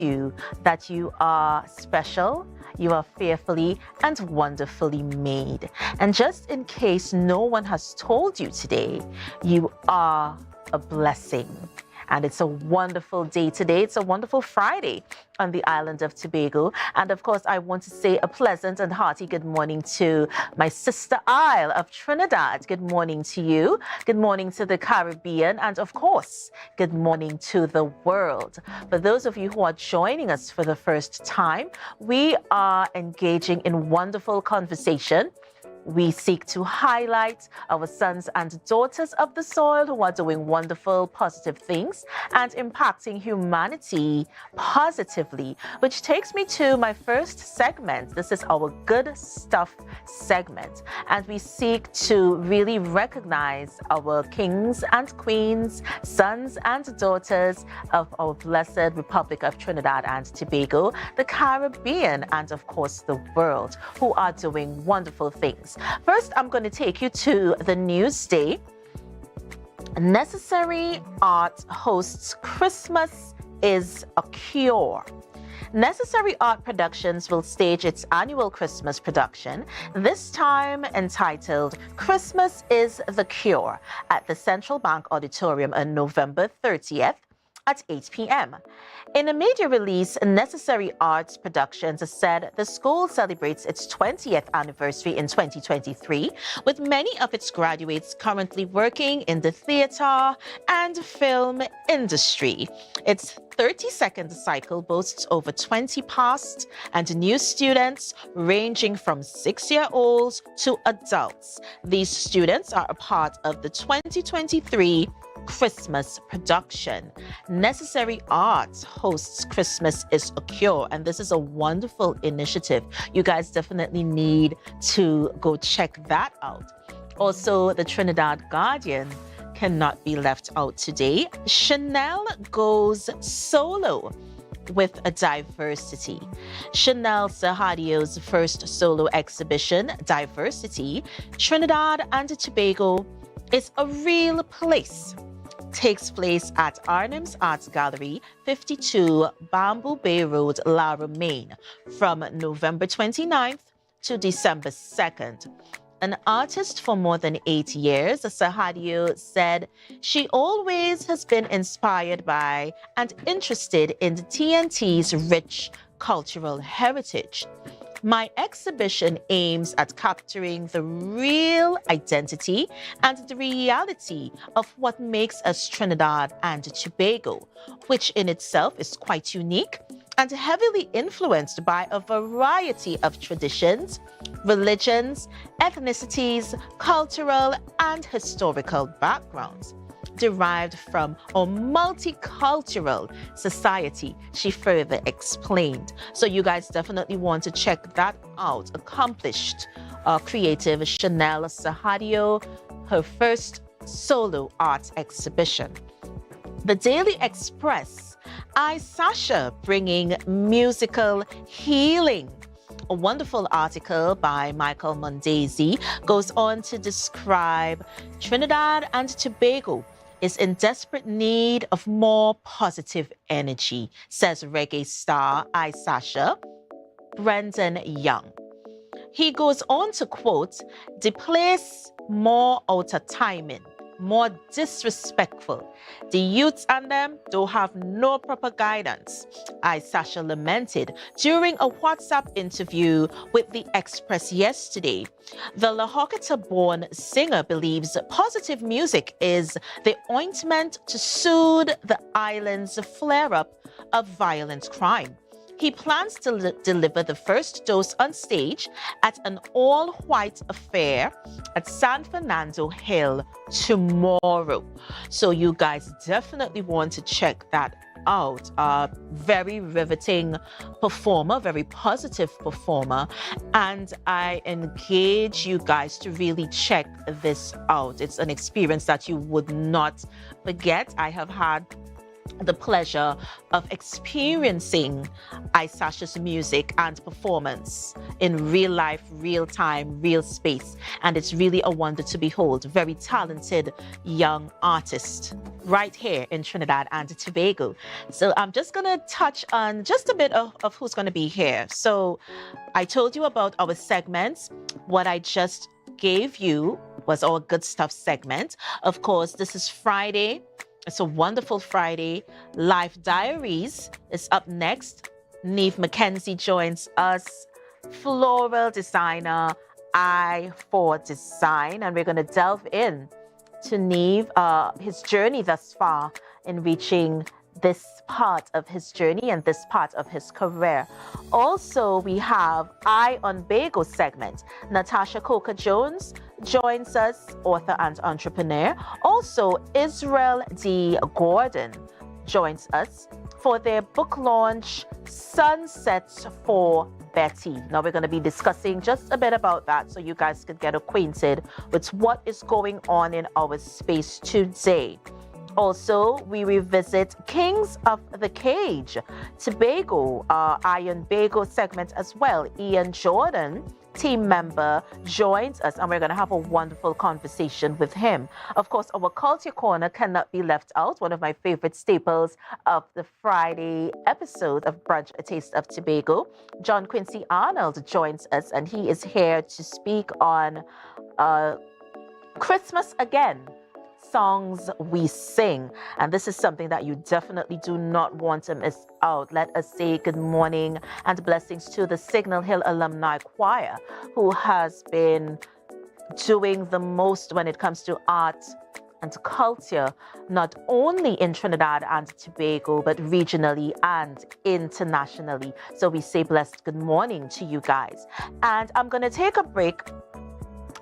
you that you are special, you are fearfully and wonderfully made. And just in case no one has told you today, you are a blessing. And it's a wonderful day today. It's a wonderful Friday on the island of Tobago. And of course, I want to say a pleasant and hearty good morning to my sister Isle of Trinidad. Good morning to you. Good morning to the Caribbean. And of course, good morning to the world. For those of you who are joining us for the first time, we are engaging in wonderful conversation. We seek to highlight our sons and daughters of the soil who are doing wonderful, positive things and impacting humanity positively, which takes me to my first segment. This is our Good Stuff segment, and we seek to really recognize our kings and queens, sons and daughters of our blessed Republic of Trinidad and Tobago, the Caribbean, and of course the world, who are doing wonderful things. First, I'm going to take you to the news day. Necessary Art hosts Christmas is a Cure. Necessary Art Productions will stage its annual Christmas production, this time entitled Christmas is the Cure, at the Central Bank Auditorium on November 30th at 8 p.m. In a media release, Necessary Arts Productions said the school celebrates its 20th anniversary in 2023, with many of its graduates currently working in the theater and film industry. Its 30-second cycle boasts over 20 past and new students ranging from 6-year-olds to adults. These students are a part of the 2023 Christmas production. Necessary Arts hosts Christmas is a Cure, and this is a wonderful initiative. You guys definitely need to go check that out. Also, the Trinidad Guardian cannot be left out today. Chanel goes solo with a diversity. Chanel Sahadio's first solo exhibition, Diversity, Trinidad and Tobago is a real place, takes place at Arnhem's Arts Gallery, 52 Bamboo Bay Road, Lara, Maine, from November 29th to December 2nd. An artist for more than 8 years, Sahadio said she always has been inspired by and interested in the TNT's rich cultural heritage. My exhibition aims at capturing the real identity and the reality of what makes us Trinidad and Tobago, which in itself is quite unique and heavily influenced by a variety of traditions, religions, ethnicities, cultural and historical backgrounds derived from a multicultural society, she further explained. So you guys definitely want to check that out. Accomplished creative Chanel Sahadio, her first solo art exhibition. The Daily Express, Sasha bringing musical healing. A wonderful article by Michael Mondesi goes on to describe Trinidad and Tobago is in desperate need of more positive energy, says reggae star Sasha Brendan Young. He goes on to quote, "The place more out of timing, more disrespectful. The youths and them don't have no proper guidance," Sasha lamented during a WhatsApp interview with The Express yesterday. The Lahokita-born singer believes positive music is the ointment to soothe the island's flare-up of violent crime. He plans to deliver the first dose on stage at an all-white affair at San Fernando Hill tomorrow. So you guys definitely want to check that out. Very riveting performer, very positive performer. And I engage you guys to really check this out. It's an experience that you would not forget. I have had the pleasure of experiencing Isasha's music and performance in real life, real time, real space. And it's really a wonder to behold. Very talented young artist right here in Trinidad and Tobago. So I'm just going to touch on just a bit of who's going to be here. So I told you about our segments. What I just gave you was our good stuff segment. Of course, this is Friday. It's a wonderful Friday. Life Diaries is up next. Neve McKenzie joins us, floral designer, I4 Design. And we're going to delve in to Neve, his journey thus far in reaching this part of his journey and this part of his career. Also, we have Eye on Bagel segment. Natasha Coker-Jones joins us, author and entrepreneur. Also, Israel D. Gordon joins us for their book launch, Sunsets for Betty. Now, we're going to be discussing just a bit about that so you guys can get acquainted with what is going on in our space today. Also, we revisit Kings of the Cage, Tobago, Iron Bagel segment as well. Ian Jordan, team member, joins us, and we're going to have a wonderful conversation with him. Of course, our Culture Corner cannot be left out, one of my favorite staples of the Friday episode of Brunch, A Taste of Tobago. John Quincy Arnold joins us, and he is here to speak on Christmas Again, songs we sing. And this is something that you definitely do not want to miss out. Let us say good morning and blessings to the Signal Hill Alumni Choir, who has been doing the most when it comes to art and culture, not only in Trinidad and Tobago, but regionally and internationally. So we say blessed good morning to you guys. And I'm going to take a break.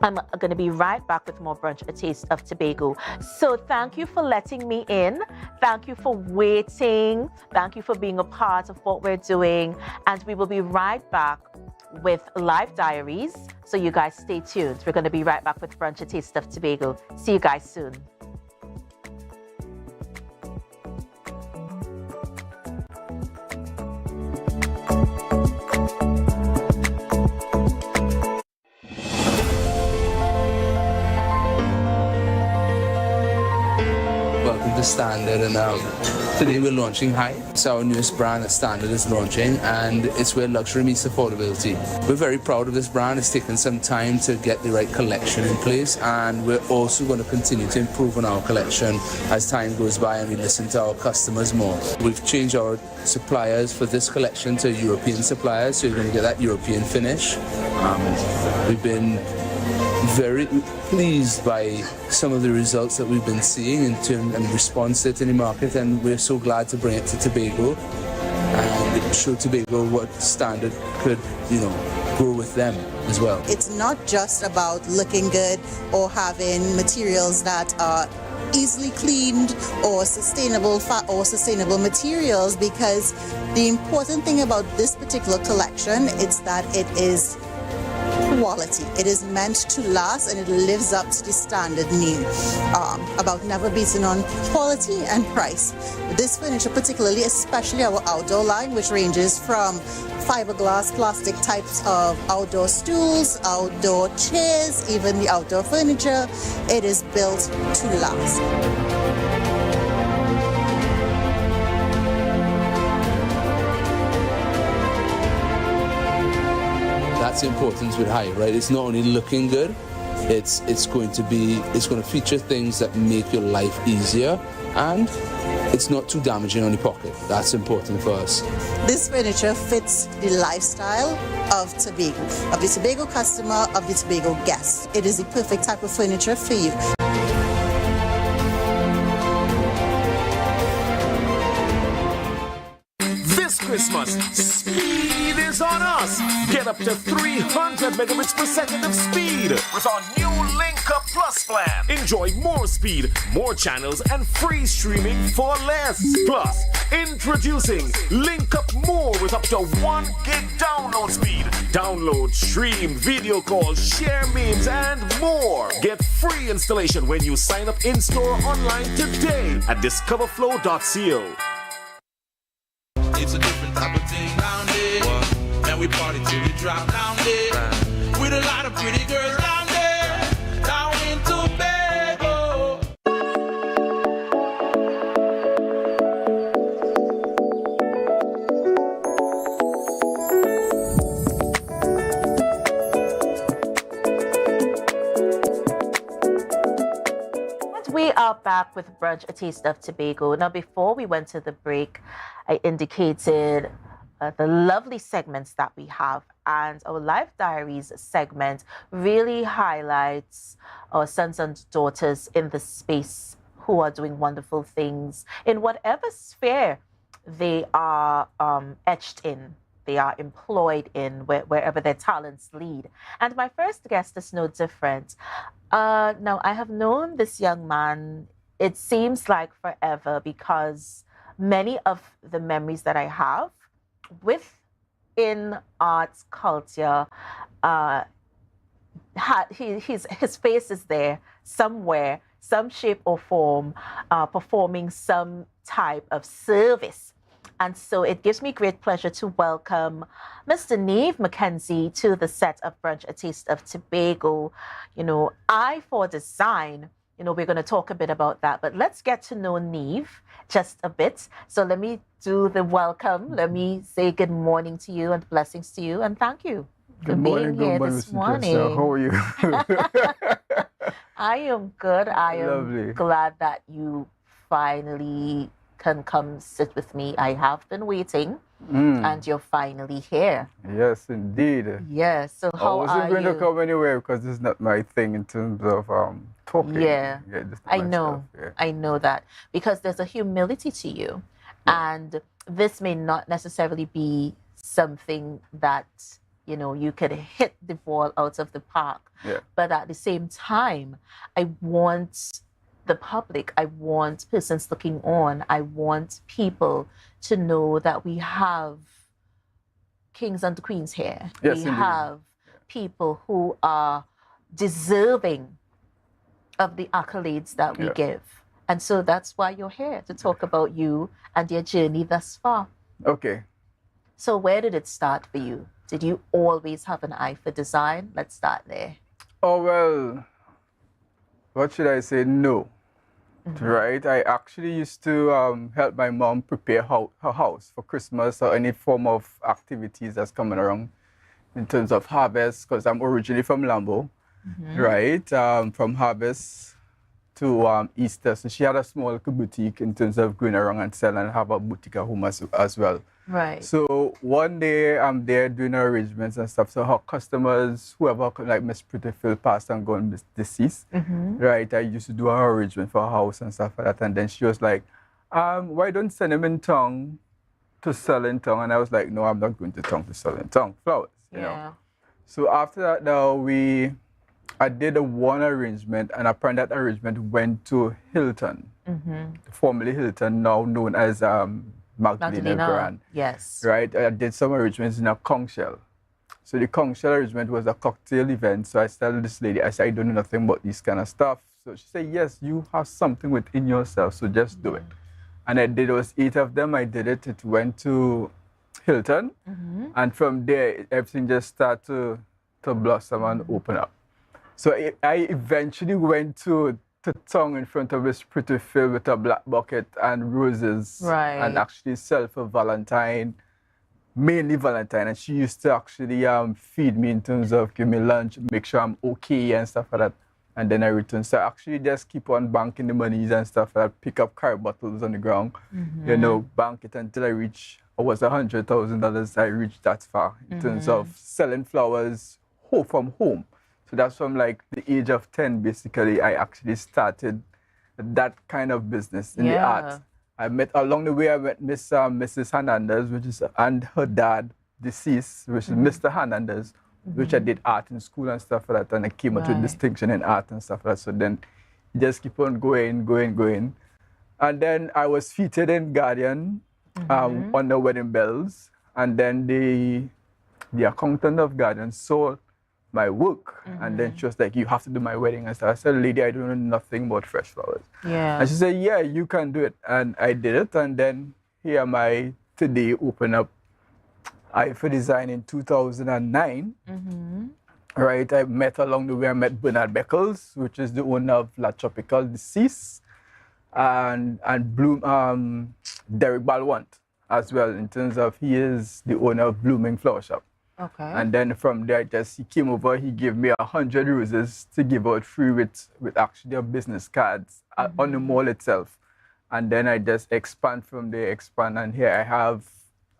I'm going to be right back with more Brunch, A Taste of Tobago. So thank you for letting me in. Thank you for waiting. Thank you for being a part of what we're doing. And we will be right back with Live Diaries. So you guys stay tuned. We're going to be right back with Brunch, A Taste of Tobago. See you guys soon. Standard, and today we're launching High. It's our newest brand that Standard is launching, and it's where luxury meets affordability. We're very proud of this brand. It's taken some time to get the right collection in place, and we're also going to continue to improve on our collection as time goes by and we listen to our customers more. We've changed our suppliers for this collection to European suppliers, so you're going to get that European finish. We've been very pleased by some of the results that we've been seeing in terms and response to it in the market, and we're so glad to bring it to Tobago and show Tobago what Standard could, grow with them as well. It's not just about looking good or having materials that are easily cleaned or sustainable materials, because the important thing about this particular collection is that it is quality. It is meant to last, and it lives up to the standard name about never beating on quality and price. This furniture particularly, especially our outdoor line, which ranges from fiberglass, plastic types of outdoor stools, outdoor chairs, even the outdoor furniture, it is built to last. That's the importance with High, right? It's not only looking good, it's going to feature things that make your life easier, and it's not too damaging on your pocket. That's important for us. This furniture fits the lifestyle of Tobago, of the Tobago customer, of the Tobago guest. It is the perfect type of furniture for you. Christmas, speed is on us. Get up to 300 megabits per second of speed with our new Link Up Plus plan. Enjoy more speed, more channels, and free streaming for less. Plus, introducing Link Up More with with up to 1 gig download speed. Download, stream, video call, share memes, and more. Get free installation when you sign up in-store or online today at discoverflow.co. It's a different type of thing down there. What? And we party till we drop down there. With a lot of pretty girls down there. Down in Tobago. We are back with Brunch, a taste of Tobago. Now, before we went to the break, I indicated the lovely segments that we have, and our Life Diaries segment really highlights our sons and daughters in the space who are doing wonderful things in whatever sphere they are etched in, they are employed in, wherever their talents lead. And my first guest is no different. Now, I have known this young man, it seems like forever, because many of the memories that I have within arts culture, his face is there somewhere, some shape or form, performing some type of service. And so it gives me great pleasure to welcome Mr. Neve McKenzie to the set of Brunch, a Taste of Tobago. You know, I for Design, you know, we're going to talk a bit about that, but let's get to know Neve just a bit. So let me do the welcome. Let me say good morning to you and blessings to you and thank you for being here this morning. How are you? I am good. I am Lovely. glad that you finally can come sit with me. I have been waiting, and you're finally here. Yes, indeed. Yes. So how I are wasn't going you? to come anywhere because this is not my thing in terms of talking. Yeah, this is I my know. stuff, yeah. I know that because there's a humility to you, and this may not necessarily be something that you could hit the ball out of the park. Yeah. But at the same time, I want the public, I want persons looking on, I want people to know that we have kings and queens here. Yes, we indeed. have people who are deserving of the accolades that we give. And so that's why you're here, to talk about you and your journey thus far. Okay. So where did it start for you? Did you always have an eye for design? Let's start there. Oh, well, what should I say? No. Right? I actually used to help my mom prepare her house for Christmas or any form of activities that's coming around in terms of harvest, because I'm originally from Lambo, right? From harvest to Easter. So she had a small boutique in terms of going around and selling and have a boutique at home as well. Right. So one day I'm there doing arrangements and stuff. So her customers, whoever like Miss Prettyfield passed and gone deceased, right? I used to do her arrangement for her house and stuff like that. And then she was like, why don't send him in town to sell in town? And I was like, no, I'm not going to town to sell in town flowers, you know. So after that now I did one arrangement, and apparently that arrangement went to Hilton, formerly Hilton, now known as Magdalena Grand. Yes. Right? I did some arrangements in a conch shell. So the conch shell arrangement was a cocktail event. So I told this lady, I said, I don't know nothing about this kind of stuff. So she said, yes, you have something within yourself, so just do it. And I did those 8 of them. I did it. It went to Hilton. And from there, everything just started to blossom and open up. So I eventually went to tongue in front of Miss Prettyfield with a black bucket and roses, and actually sell for Valentine, mainly Valentine. And she used to actually feed me in terms of give me lunch, make sure I'm okay and stuff like that. And then I return. So I actually just keep on banking the monies and stuff like that, pick up car bottles on the ground, bank it until I reach, was $100,000. I reached that far in terms of selling flowers from home. So that's from like the age of 10, basically, I actually started that kind of business in the art. Along the way, I met Mrs. Hernandez, and her dad, deceased, which is Mr. Hernandez, which I did art in school and stuff like that, and I came up with distinction in art and stuff like that. So then you just keep on going. And then I was featured in Guardian on the Wedding Bells. and then the accountant of garden saw my work, and then she was like, you have to do my wedding and stuff. I said, lady, I don't know nothing about fresh flowers. Yeah. And she said, yeah, you can do it. And I did it, and then here am I today, open up for design in 2009. Right, I met along the way, I met Bernard Beckles, which is the owner of La Tropical Deceased, and Derek Balwant as well, in terms of he is the owner of Blooming Flower Shop. Okay. And then from there, he came over, he gave me 100 roses to give out free with actually their business cards on the mall itself. And then I just expand from there, and here I have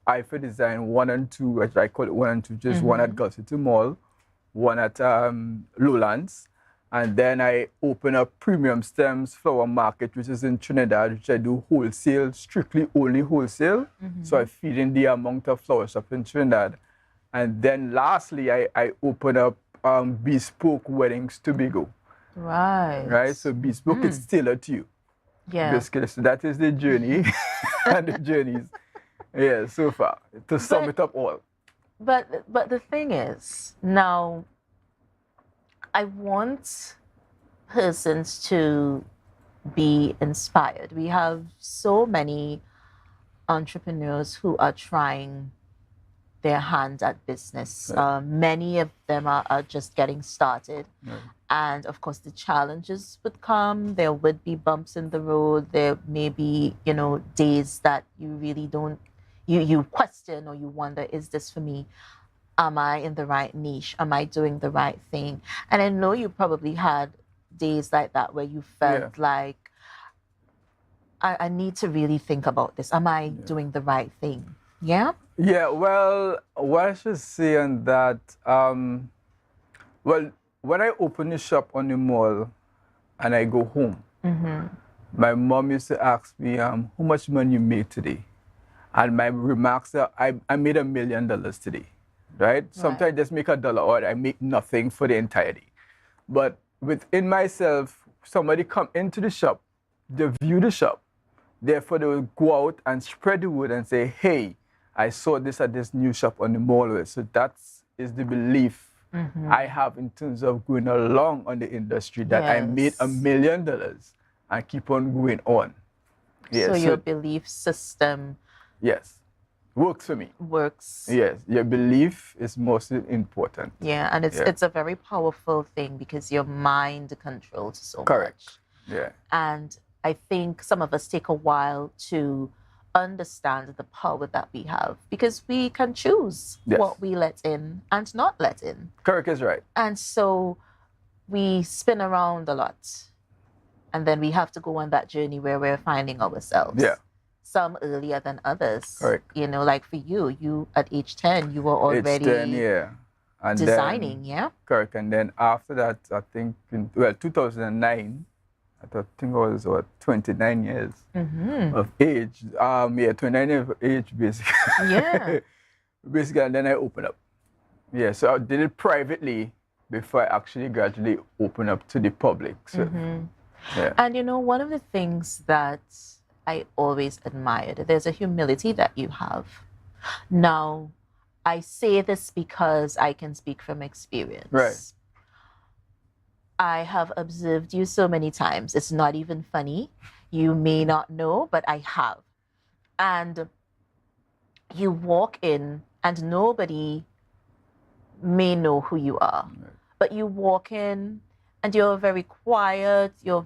IFA Design 1 and 2, which I call it 1 and 2, just one at Gulf City Mall, one at Lowlands. And then I open up Premium Stems Flower Market, which is in Trinidad, which I do wholesale, strictly only wholesale. So I feed in the amount of flower shop in Trinidad. And then lastly, I open up Bespoke Weddings Tobago. Right. Right, so Bespoke is tailored to you. Yeah. Basically, so that is the journey and the journeys, yeah, so far, to sum it up all. But the thing is, now, I want persons to be inspired. We have so many entrepreneurs who are trying their hand at business. Right. Many of them are just getting started. Right. And of course, the challenges would come. There would be bumps in the road. There may be, days that you really don't, you question or you wonder, is this for me? Am I in the right niche? Am I doing the right thing? And I know you probably had days like that where you felt like, I need to really think about this. Am I doing the right thing? Yeah? Yeah, well, what I should say on that, well, when I open the shop on the mall and I go home, my mom used to ask me, how much money you made today? And my remarks are, I made $1 million today, right? Sometimes I just make $1 or I make nothing for the entire day. But within myself, somebody come into the shop, they view the shop, therefore they will go out and spread the word and say, hey, I saw this at this new shop on the mall. So that is the belief I have in terms of going along on the industry, that I made $1 million and keep on going on. Yes. So your belief system works for me. Works. Yes, your belief is most important. Yeah, and it's a very powerful thing because your mind controls so Correct. much. Yeah. And I think some of us take a while to understand the power that we have because we can choose what we let in and not let in. Correct is right. And so we spin around a lot. And then we have to go on that journey where we're finding ourselves. Yeah. Some earlier than others. Correct. Like for you at age 10, you were already age 10, and designing, Correct. And then after that, I think, 2009, I think I was, 29 years of age. 29 years of age, basically. Yeah. Basically, and then I opened up. Yeah, so I did it privately before I actually gradually opened up to the public. So, And one of the things that I always admired, there's a humility that you have. Now, I say this because I can speak from experience. Right. I have observed you so many times. It's not even funny. You may not know, but I have. And you walk in and nobody may know who you are. Right. But you walk in and you're very quiet. You're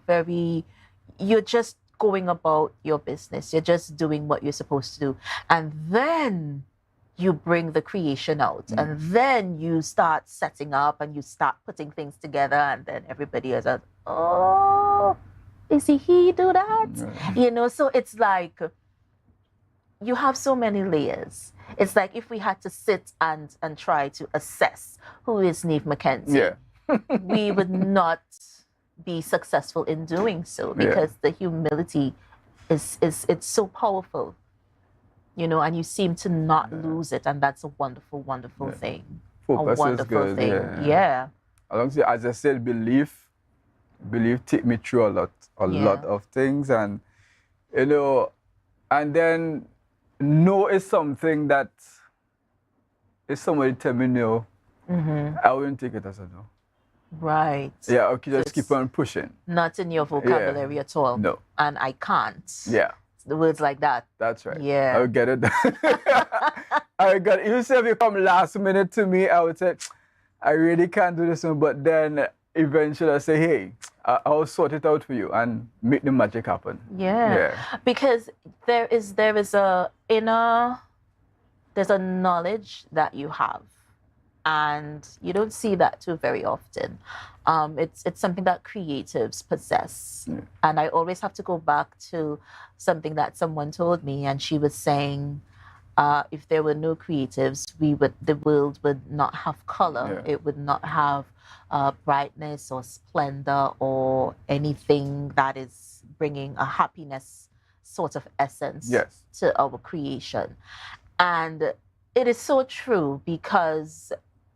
just going about your business. You're just doing what you're supposed to do. And then you bring the creation out and then you start setting up and you start putting things together and then everybody is like, oh, is he do that? So it's like you have so many layers. It's like if we had to sit and try to assess who is Neve McKenzie, we would not be successful in doing so because the humility it's so powerful. And you seem to not lose it, and that's a wonderful, wonderful thing. Focus a wonderful is good, thing. Alongside, as I said, belief take me through a lot of things, and and then know is something that if somebody tell me no, I wouldn't take it as a no. Right. Yeah, okay, just It's keep on pushing. not in your vocabulary at all. No. And I can't. Yeah. The words like that. That's right. Yeah. I would get it. I got it. Even if you come last minute to me, I would say, I really can't do this one. But then eventually I say, hey, I'll sort it out for you and make the magic happen. Yeah. Because there's a knowledge that you have. And you don't see that too very often. It's something that creatives possess. Yeah. And I always have to go back to something that someone told me, and she was saying, if there were no creatives, the world would not have color. Yeah. It would not have brightness or splendor or anything that is bringing a happiness sort of essence to our creation. And it is so true, because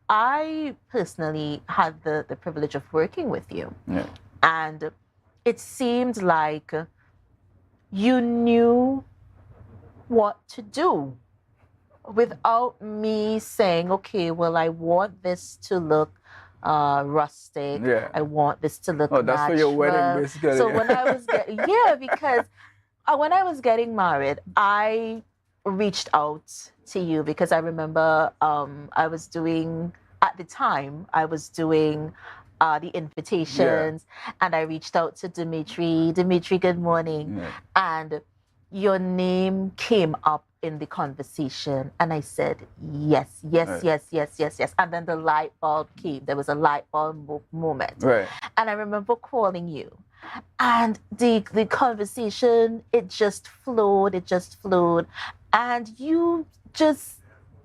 I personally had the privilege of working with you. Yeah. And it seemed like you knew what to do without me saying, okay, well, I want this to look rustic. Yeah. I want this to look that's natural. for your wedding, basically. So when I was because when I was getting married, I reached out to you because I remember I was doing the invitations, and I reached out to Dimitri. Dimitri, good morning. Yeah. And your name came up in the conversation, and I said, yes. And then the light bulb came. There was a light bulb moment. Right. And I remember calling you. And the conversation, it just flowed. And you just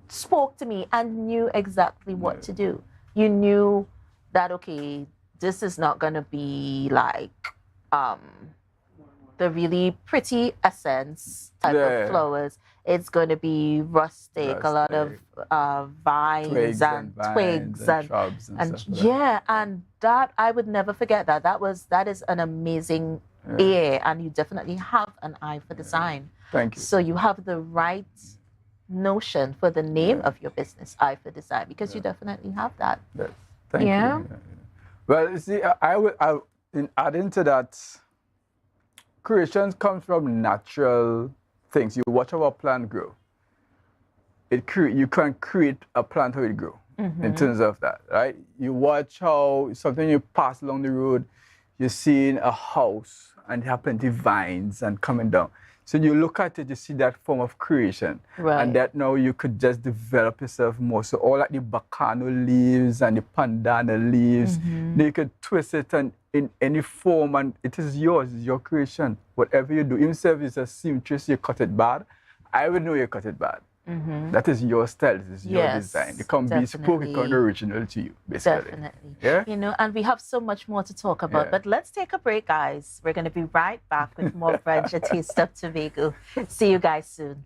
spoke to me and knew exactly what to do. You knew that, okay, this is not going to be like the really pretty essence type of flowers. It's going to be rustic, a lot of vines and twigs and shrubs and stuff like that. And that, I would never forget that. That is an amazing ear, and you definitely have an eye for design. Thank you. So you have the right notion for the name of your business, Eye for Design, because you definitely have that. Yes. Thank you. Well, you see, in adding to that, creation comes from natural things. You watch how a plant grow. You can create a plant how it grow in terms of that, right? You watch how something you pass along the road, you're seeing a house and you have plenty of vines and coming down. So you look at it, you see that form of creation. Right. And that now you could just develop yourself more. So all like the bacano leaves and the pandana leaves, you could twist it in any form, and it is yours, it's your creation. Whatever you do, even if it's a seamstress, you cut it bad, I would know you cut it bad. That is your style, this is your design. It can be spoken, it can be original to you, basically. Definitely. Yeah? You know, and we have so much more to talk about, but let's take a break, guys. We're going to be right back with more Brunch, a taste of Tobago. See you guys soon.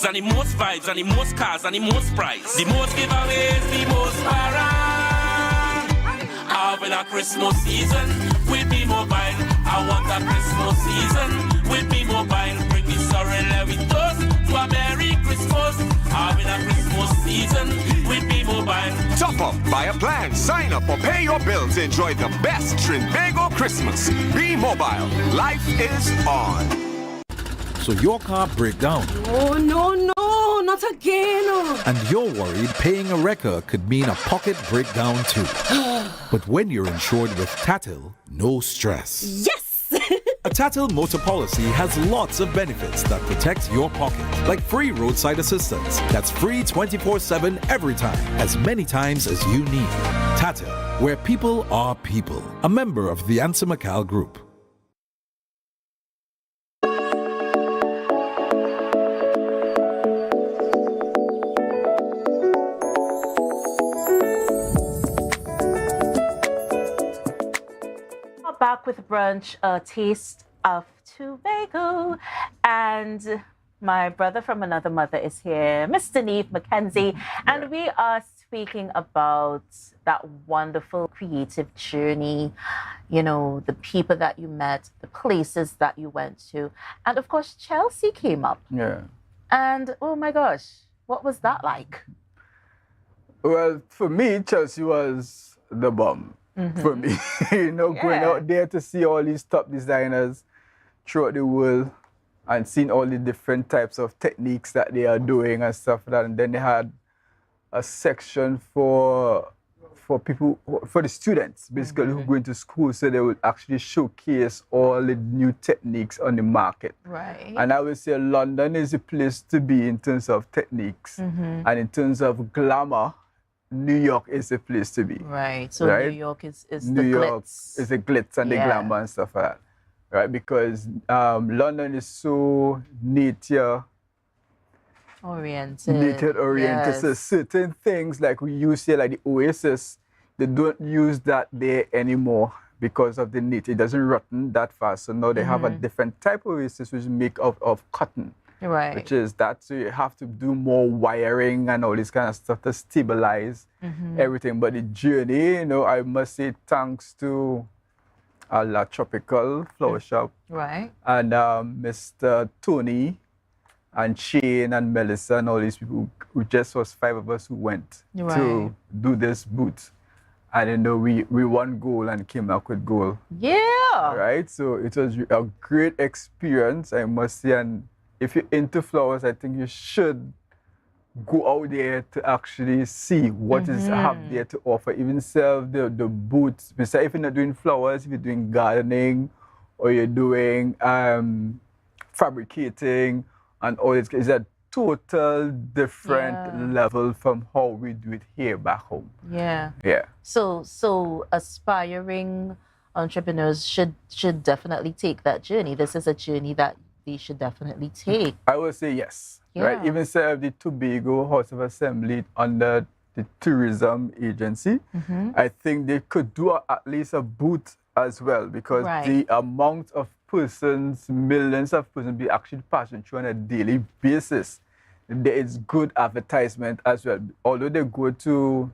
And the most vibes, and the most cars, and the most price. The most giveaways, the most para. Having a Christmas season with me mobile. I want a Christmas season with me mobile. Bring the sorrel with us to a Merry Christmas. Having a Christmas season with me mobile. Top up, buy a plan, sign up, or pay your bills. Enjoy the best Tobago Christmas. Be mobile. Life is on. So your car break down. Oh, no, not again. And you're worried paying a wrecker could mean a pocket breakdown too. But when you're insured with Tatil, no stress. Yes! A Tatil motor policy has lots of benefits that protect your pocket, like free roadside assistance. That's free 24/7 every time, as many times as you need. Tatil, where people are people. A member of the Ansa McCall Group. Back with Brunch, a taste of Tobago. And my brother from another mother is here, Mr. Neve Mackenzie. And we are speaking about that wonderful creative journey, you know, the people that you met, the places that you went to. And of course, Chelsea came up. Yeah. And oh my gosh, what was that like? Well, for me, Chelsea was the bomb. For me, you know, going out there to see all these top designers throughout the world and seeing all the different types of techniques that they are doing and stuff like that. And then they had a section for people, for the students, basically, who go into school, so they would actually showcase all the new techniques on the market. Right. And I would say London is the place to be in terms of techniques. And in terms of glamour, New York is the place to be. Right. So right? New York is New the York glitz. is the glitz and the glamour and stuff like that. Right? Because London is so nature oriented. Yes. So certain things like we use here, like the Oasis, they don't use that there anymore because of the nature. It doesn't rotten that fast. So now they have a different type of Oasis which is made of cotton. Right. Which is that, so you have to do more wiring and all this kind of stuff to stabilize everything. But the journey, you know, I must say thanks to La Tropical Flower Shop. Right. And Mr. Tony and Shane and Melissa and all these people, who just was 5 of us who went to do this booth. And you know, we won gold and came back with gold. Yeah. Right. So it was a great experience, I must say. And if you're into flowers, I think you should go out there to actually see what is have there to offer. Even serve the booths. Besides, if you're not doing flowers, if you're doing gardening or you're doing fabricating and all this, it's a total different level from how we do it here back home. Yeah. Yeah. So aspiring entrepreneurs should definitely take that journey. This is a journey that they should definitely take. I would say yes. Yeah. Right. Even serve the Tobago House of Assembly under the tourism agency. I think they could do at least a booth as well, because the amount of persons, millions of persons be actually passing through on a daily basis, there is good advertisement as well. Although they go to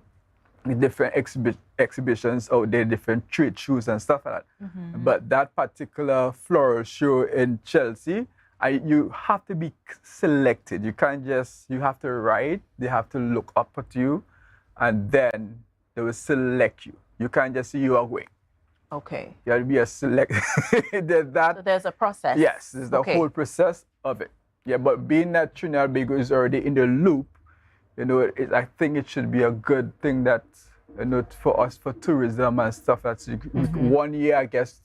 the different exhibitions out there, different trade shows and stuff like that. But that particular floral show in Chelsea, you have to be selected. You can't just, you have to write, they have to look up at you, and then they will select you. You can't just say you are going. Okay. You have to be a select. So there's a process. Yes, there's the whole process of it. Yeah, but being that Trinidad and Tobago is already in the loop, you know, I think it should be a good thing that, you know, for us, for tourism and stuff. That's 1 year, I guess,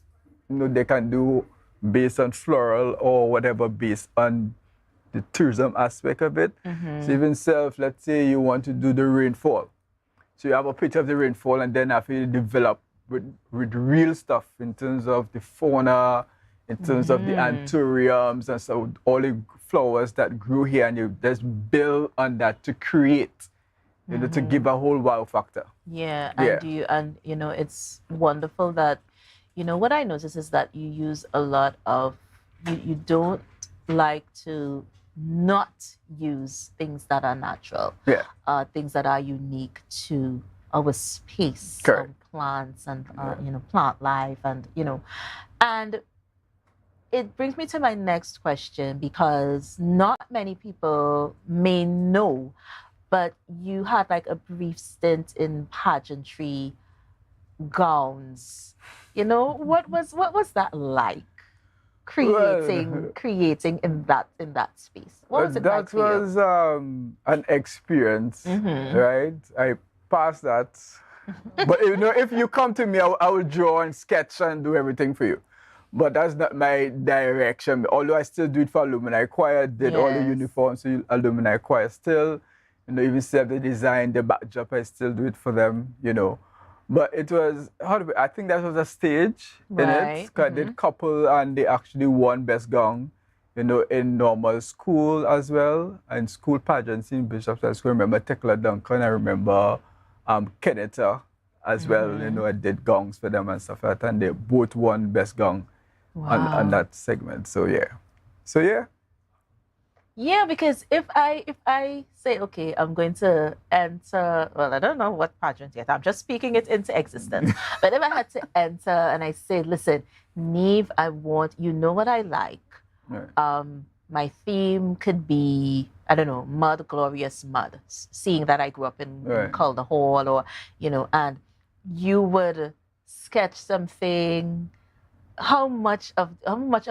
you know, they can do based on floral or whatever, based on the tourism aspect of it. So even let's say you want to do the rainfall. So you have a picture of the rainfall, and then after you develop with real stuff in terms of the fauna, in terms of the anthuriums and so all the flowers that grew here, and you just build on that to create, you know, to give a whole wow factor. Yeah, and you know, it's wonderful that, you know, what I notice is that you use a lot of, you don't like to not use things that are natural. Yeah. Things that are unique to our space. Correct. Plants and, you know, plant life and, you know, and it brings me to my next question, because not many people may know but you had like a brief stint in pageantry gowns. You know, what was that like? Creating in that space. What was it like for you? That was an experience, right? I passed that. But you know, if you come to me, I will draw and sketch and do everything for you. But that's not my direction. Although I still do it for alumni choir, did all the uniforms for alumni choir still. You know, even set the design, the backdrop, I still do it for them, you know. But it was, I think that was a stage in it. Because I did couple and they actually won Best Gown, you know, in normal school as well. And school pageants in Bishop's. I still remember Tekla Duncan. I remember Kennetta as well. You know, I did gowns for them and stuff like that. And they both won Best Gown on that segment. So, yeah. Yeah, because if I say, okay, I'm going to enter, well, I don't know what pageant yet. I'm just speaking it into existence. But if I had to enter and I say, listen, Neve, I want, you know what I like. Right. My theme could be, I don't know, mud, glorious mud. Seeing that I grew up in Calder Hall, or, you know, and you would sketch something. How much of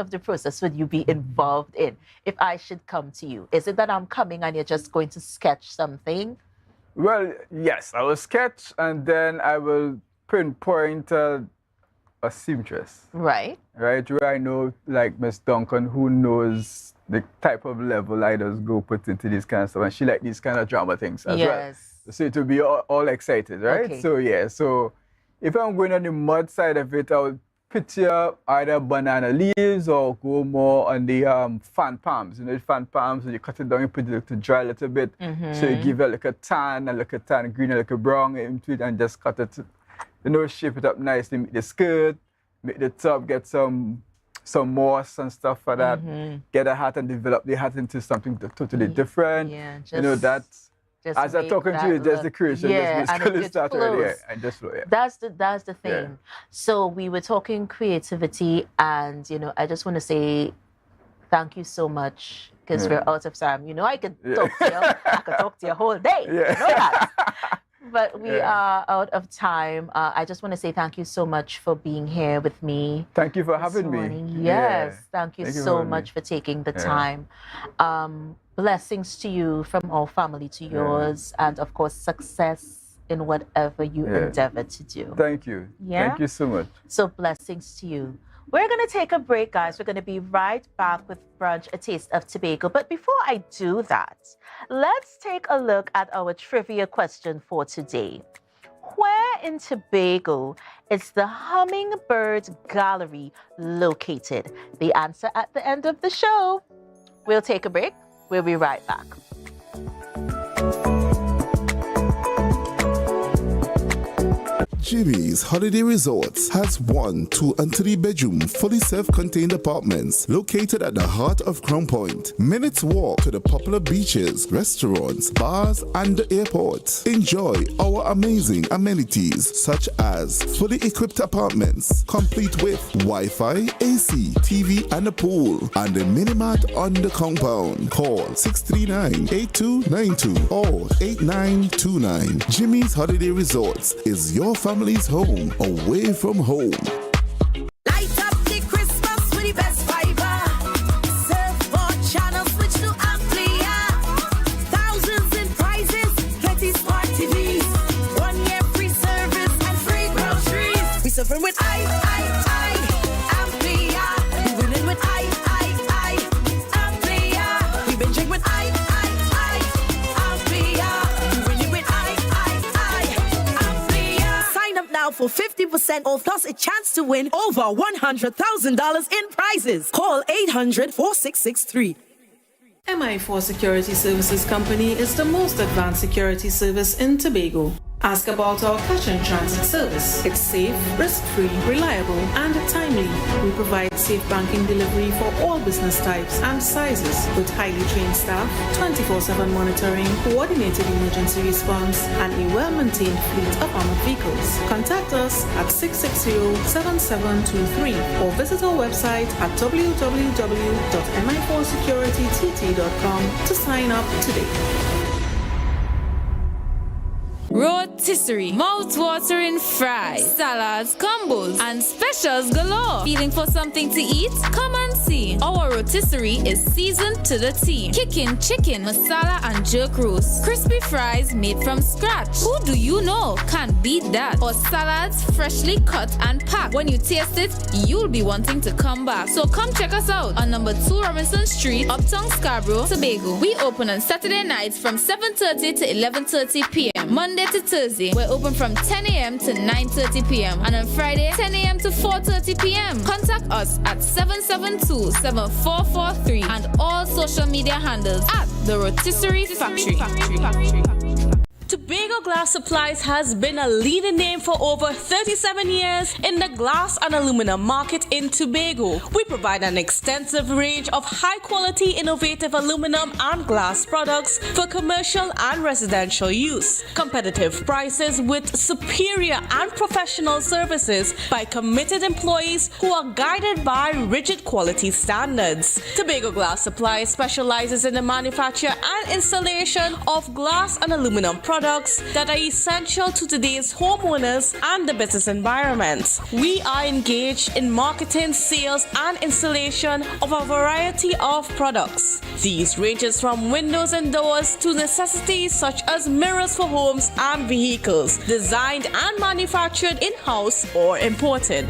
the process would you be involved in if I should come to you? Is it that I'm coming and you're just going to sketch something? Well, yes, I will sketch and then I will pinpoint a seamstress. Right. Right, where I know, like Miss Duncan, who knows the type of level I just go put into this kind of stuff, and she like these kind of drama things as well. So it will be all excited, right? Okay. So yeah, so if I'm going on the mud side of it, I would picture either banana leaves or go more on the fan palms. You know, the fan palms, and you cut it down, you put it to dry a little bit. So you give it like a tan, green, like a brown into it, and just cut it, you know, shape it up nicely, make the skirt, make the top, get some moss and stuff like that. Get a hat and develop the hat into something totally different. Yeah, just, you know, that's. As I'm talking to you, just the creation. Yeah, and it started already. And just flow, yeah. That's the thing. Yeah. So we were talking creativity, and you know, I just want to say thank you so much, because we're out of time. You know, I could talk to you. I could talk to you a whole day. Yeah. You know that. But we are out of time. I just want to say thank you so much for being here with me. Thank you for having me. Yes, thank you so much for taking the time. Blessings to you from our family to yours, and of course, success in whatever you endeavor to do. Thank you. Yeah? Thank you so much. So blessings to you. We're going to take a break, guys. We're going to be right back with Brunch, a taste of Tobago. But before I do that, let's take a look at our trivia question for today. Where in Tobago is the Hummingbird Gallery located? The answer at the end of the show. We'll take a break. We'll be right back. Jimmy's Holiday Resorts has 1, 2, and 3 bedroom, fully self-contained apartments located at the heart of Crown Point. Minutes walk to the popular beaches, restaurants, bars, and the airport. Enjoy our amazing amenities such as fully equipped apartments, complete with Wi-Fi, AC, TV, and a pool, and a mini-mart on the compound. Call 639-8292 or 8929. Jimmy's Holiday Resorts is your family's home away from home. Light up the Christmas with the best fiber. Surfboard channel switch to Amplia. Thousands in prizes, getting smart TVs. 1 year free service and free groceries. We suffering with Amplia. We winning with Amplia. We been drinking with Amplia. We winning with Amplia. For 50% off plus a chance to win over $100,000 in prizes. Call 800-4663. MI4 Security Services Company is the most advanced security service in Tobago. Ask about our cash and transit service. It's safe, risk-free, reliable, and timely. We provide safe banking delivery for all business types and sizes with highly trained staff, 24/7 monitoring, coordinated emergency response, and a well-maintained fleet of armored vehicles. Contact us at 660-7723 or visit our website at www.mi4securitytt.com to sign up today. rotisserie, mouth-watering fries, salads, combos, and specials galore. Feeling for something to eat? Come and see. Our rotisserie is seasoned to the T. Kicking chicken, masala, and jerk roast. Crispy fries made from scratch. Who do you know can't beat that? Or salads freshly cut and packed. When you taste it, you'll be wanting to come back. So come check us out on number 2 Robinson Street, Uptown Scarborough, Tobago. We open on Saturday nights from 7:30 to 11:30 p.m. Monday to Thursday, we're open from 10 a.m. to 9:30 p.m. And on Friday, 10 a.m. to 4:30 p.m. Contact us at 772-7443 and all social media handles at The Rotisserie Factory. Tobago Glass Supplies has been a leading name for over 37 years in the glass and aluminum market in Tobago. We provide an extensive range of high-quality, innovative aluminum and glass products for commercial and residential use. Competitive prices with superior and professional services by committed employees who are guided by rigid quality standards. Tobago Glass Supplies specializes in the manufacture and installation of glass and aluminum products that are essential to today's homeowners and the business environment. We are engaged in marketing, sales, and installation of a variety of products. These ranges from windows and doors to necessities such as mirrors for homes and vehicles, designed and manufactured in-house or imported.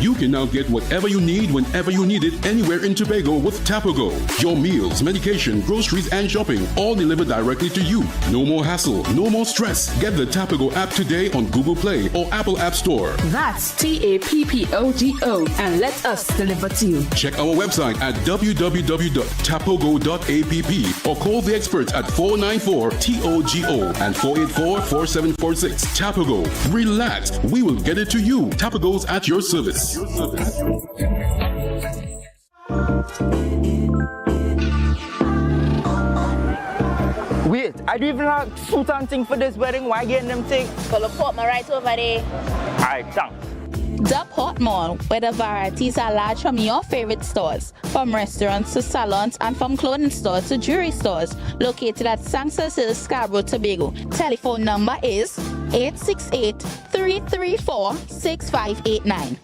You can now get whatever you need whenever you need it anywhere in Tobago with Tobago. Your meals, medication, groceries, and shopping all delivered directly to you. No more hassle, no more stress. Get the Tobago app today on Google Play or Apple App Store. That's TAPPOGO and let us deliver to you. Check our website at www.tapogo.app or call the experts at 494-TOGO and 484-4746. Tobago. Relax. We will get it to you. Tobago's at your service. Wait, I do even have suit and thing for this wedding. Why getting them thing? Call the port mall right over there. Alright, thanks. The Port Mall, where the varieties are large from your favorite stores, from restaurants to salons and from clothing stores to jewelry stores, located at Sangsas Hill, Scarborough, Tobago. Telephone number is 868-334-6589.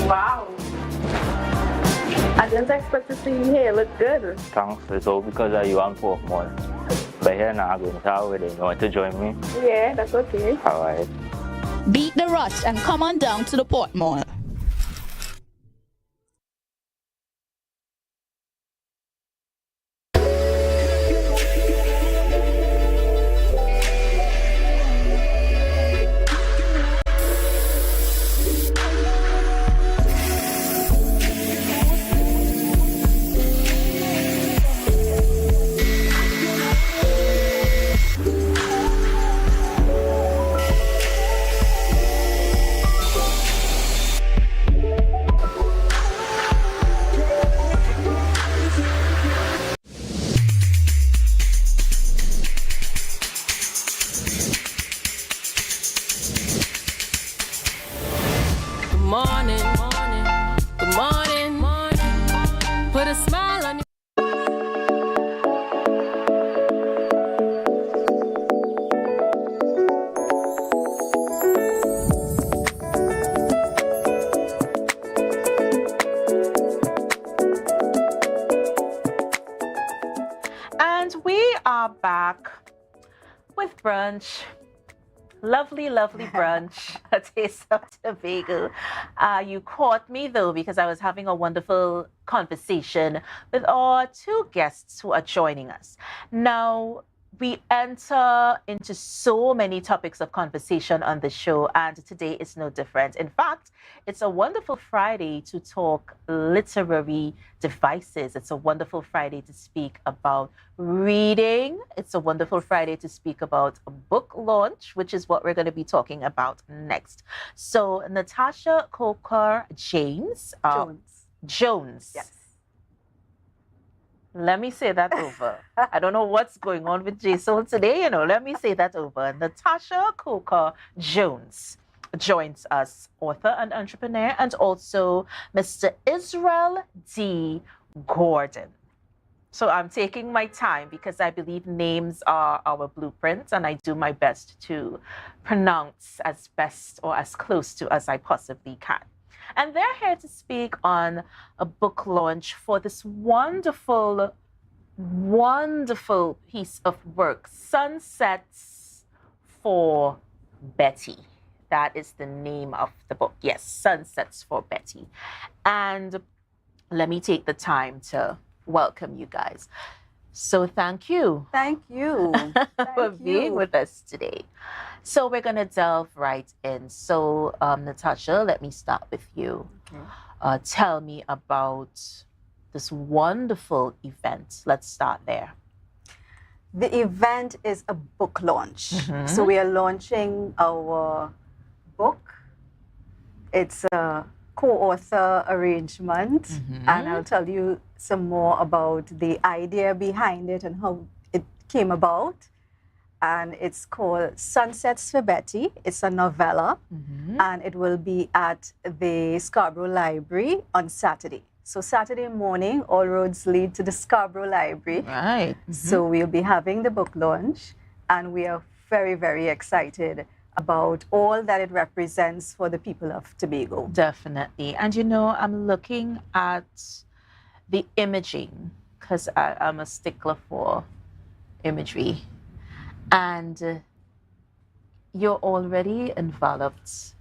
Wow. I didn't expect to see you here. Look good. Thanks. It's all because of you and Port Mall. But here now, I'm going to our wedding. You want to join me? Yeah, that's okay. Alright. Beat the rush and come on down to the Port Mall. Brunch. Lovely brunch. A taste of Tobago. You caught me though because I was having a wonderful conversation with our 2 guests who are joining us. Now, we enter into so many topics of conversation on the show, and today is no different. In fact, it's a wonderful Friday to talk literary devices. It's a wonderful Friday to speak about reading. It's a wonderful Friday to speak about a book launch, which is what we're going to be talking about next. So, Natasha Coker Jones. Yes. Let me say that over. I don't know what's going on with J-Soul today, let me say that over. Natasha Coker Jones joins us, author and entrepreneur, and also Mr. Israel D. Gordon. So I'm taking my time because I believe names are our blueprints, and I do my best to pronounce as best or as close to as I possibly can. And they're here to speak on a book launch for this wonderful, wonderful piece of work, Sunsets for Betty. That is the name of the book. Yes, Sunsets for Betty. And let me take the time to welcome you guys. So thank you. Thank you. For being with us today. So we're going to delve right in. So Natasha, let me start with you. Okay. Tell me about this wonderful event. Let's start there. The event is a book launch. So we are launching our book. It's a co-author arrangement, and I'll tell you some more about the idea behind it and how it came about. And it's called Sunsets for Betty. It's a novella, and it will be at the Scarborough Library on Saturday. So Saturday morning, all roads lead to the Scarborough Library. Right. So we'll be having the book launch, and we are very, very excited about all that it represents for the people of Tobago. Definitely. And I'm looking at the imaging because I'm a stickler for imagery. And you're already enveloped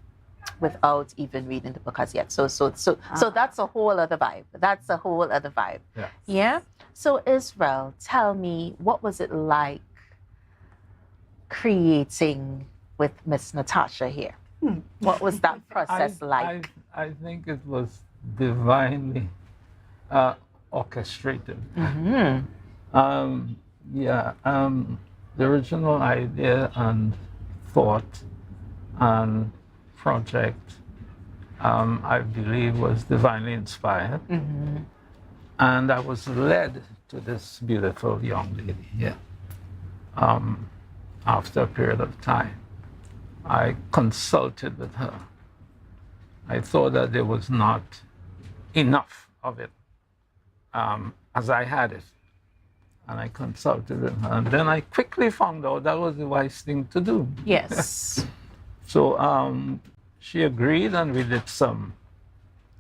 without even reading the book as yet. So that's a whole other vibe. That's a whole other vibe. Yeah? So Israel, tell me, what was it like creating with Miss Natasha here? What was that process like? I think it was divinely orchestrated. The original idea and thought and project, I believe, was divinely inspired. And I was led to this beautiful young lady here. After a period of time, I consulted with her. I thought that there was not enough of it as I had it. And I consulted with her. And then I quickly found out that was the wise thing to do. Yes. So she agreed, and we did some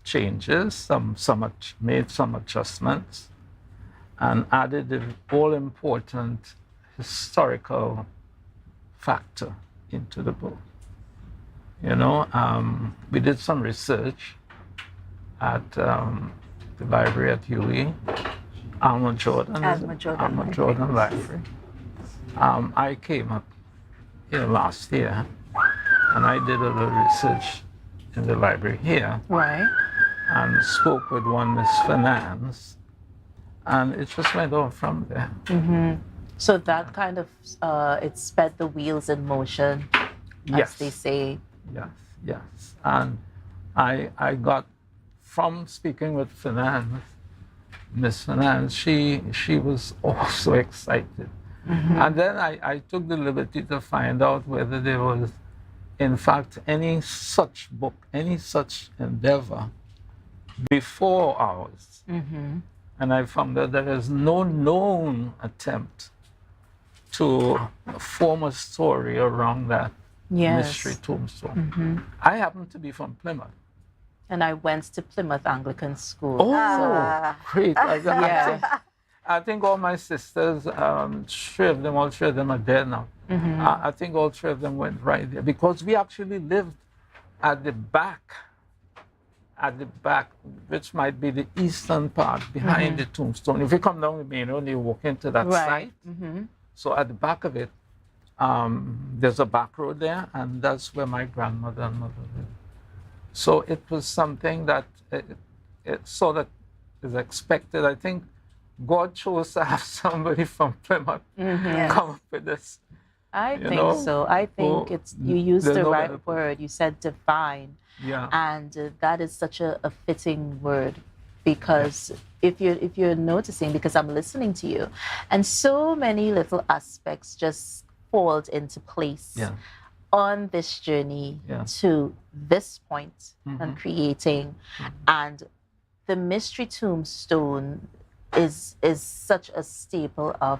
changes, made some adjustments, and added the all-important historical factor into the book. We did some research at the library at UWI, Alma Jordan Library. I came up here last year, and I did a little research in the library here. Right. And spoke with one Miss Finance, and it just went on from there. So that kind of, it sped the wheels in motion, as they say. Yes. And I got, from speaking with Finance, Miss Finance, she was also excited. And then I took the liberty to find out whether there was, in fact, any such book, any such endeavor before ours. And I found that there is no known attempt to form a story around that mystery tombstone. I happen to be from Plymouth. And I went to Plymouth Anglican School. Oh, great. I think all my sisters, all three of them are dead now. I think all three of them went right there because we actually lived at the back, which might be the eastern part behind the tombstone. If you come down the main road, you walk into that site. So at the back of it, there's a back road there, and that's where my grandmother and mother lived. So it was something that it sort of is expected. I think God chose to have somebody from Plymouth come up with this. I think so. I think you used the right word. You said divine. Yeah. And that is such a fitting word because if you're noticing, because I'm listening to you, and so many little aspects just fall into place on this journey to this point and creating, and the mystery tombstone is such a staple of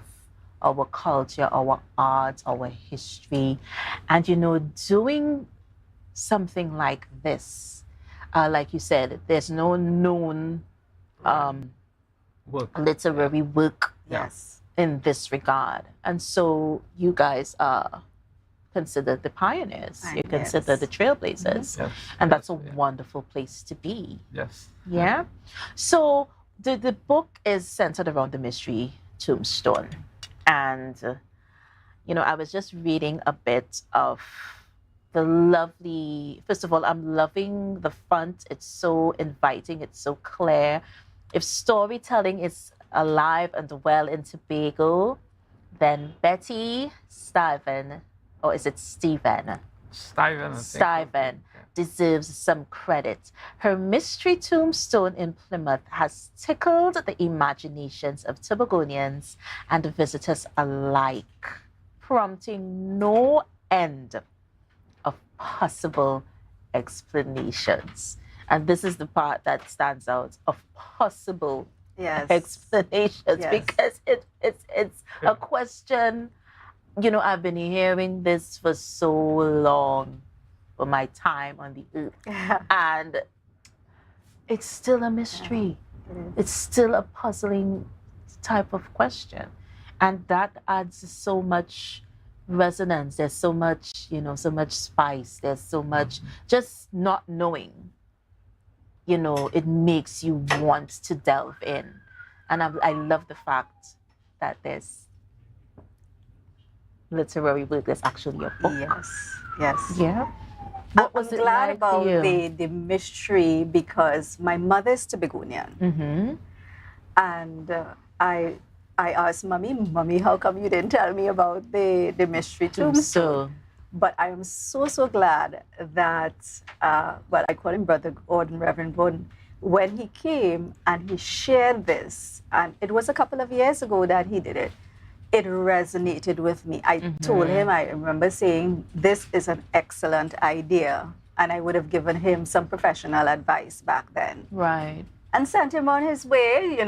our culture, our art, our history, and doing something like this, like you said, there's no known literary work in this regard, and so you guys are considered the pioneers. You're considered the trailblazers, and that's a wonderful place to be. Yeah. So the book is centered around the mystery tombstone, and I was just reading a bit of the lovely. First of all, I'm loving the font. It's so inviting. It's so clear. If storytelling is alive and well in Tobago, then Betty Stuyven, or is it Stephen? Stuyven deserves some credit. Her mystery tombstone in Plymouth has tickled the imaginations of Tobagonians and visitors alike, prompting no end of possible explanations. And this is the part that stands out, of possible explanations, because it's a question. I've been hearing this for so long, for my time on the earth, and it's still a mystery. It's still a puzzling type of question, and that adds so much resonance. There's so much, so much spice. There's so much just not knowing. It makes you want to delve in, and I love the fact that there's literary work. There's actually a book. Yes. Yeah. I'm glad about the mystery, because my mother's Tobagonian, and I asked Mummy, how come you didn't tell me about the mystery tombstone? But I am so glad that, I call him Brother Gordon, Reverend Gordon, when he came and he shared this, and it was a couple of years ago that he did it, it resonated with me. I told him, I remember saying, this is an excellent idea, and I would have given him some professional advice back then. Right. And sent him on his way,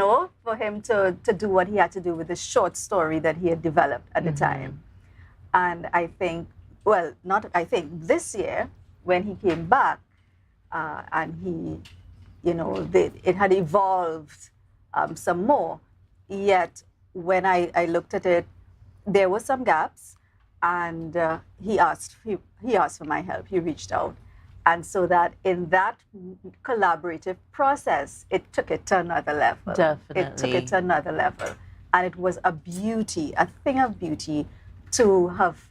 for him to do what he had to do with the short story that he had developed at the time. And I think, this year, when he came back, and he, it had evolved some more, yet when I looked at it, there were some gaps, and he asked for my help. He reached out. And so that in that collaborative process, it took it to another level. Definitely. It took it to another level. And it was a thing of beauty to have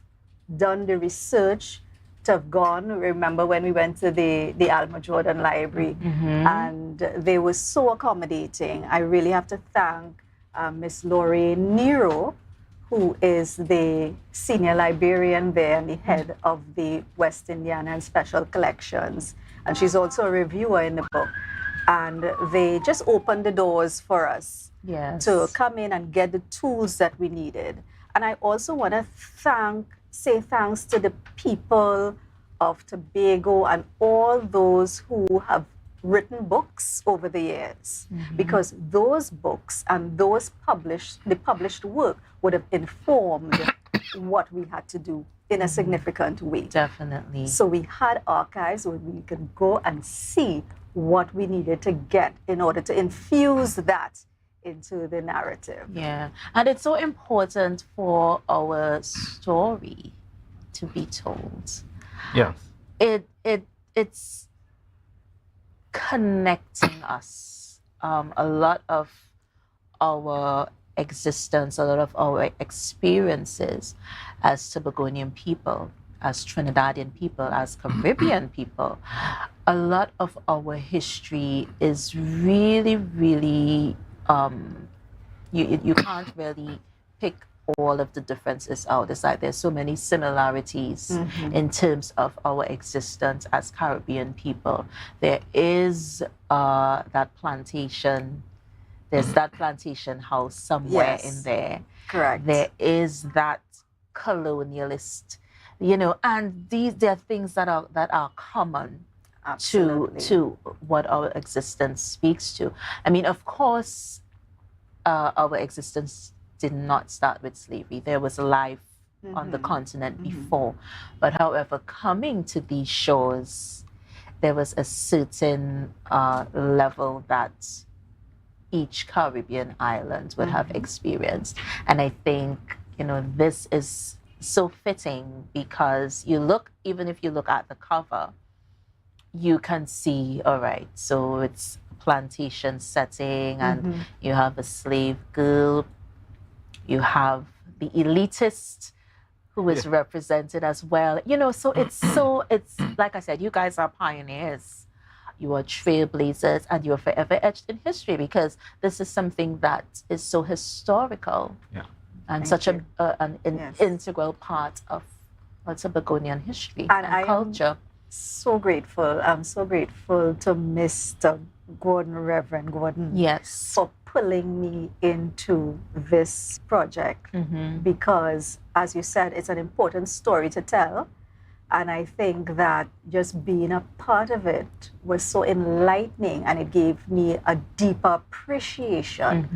done the research, to have gone. Remember when we went to the Alma Jordan Library, and they were so accommodating. I really have to thank Miss Laurie Nero, who is the senior librarian there and the head of the West Indian and Special Collections. And she's also a reviewer in the book. And they just opened the doors for us to come in and get the tools that we needed. And I also want to say thanks to the people of Tobago and all those who have written books over the years, because those books and the published work would have informed what we had to do in a significant way. Definitely. So we had archives where we could go and see what we needed to get in order to infuse that into the narrative. Yeah, and it's so important for our story to be told. Yeah. It's connecting us. A lot of our existence, a lot of our experiences as Tobagonian people, as Trinidadian people, as Caribbean people, a lot of our history is really, really, you can't really pick all of the differences out. It's like there's so many similarities in terms of our existence as Caribbean people. There is that plantation. There's that plantation house somewhere in there. Correct. There is that colonialist, and there are things that are common to what our existence speaks to. I mean, of course, our existence did not start with slavery. There was life on the continent before. But however, coming to these shores, there was a certain level that each Caribbean island would have experienced. And I think, this is so fitting because even if you look at the cover, you can see, all right, so it's plantation setting and you have a slave girl, you have the elitist who is represented as well. So it's like I said, you guys are pioneers. You are trailblazers and you're forever etched in history because this is something that is so historical and such an integral part of Tobagonian history and culture. So grateful. I'm so grateful to Mr. Reverend Gordon, for pulling me into this project because, as you said, it's an important story to tell. And I think that just being a part of it was so enlightening and it gave me a deeper appreciation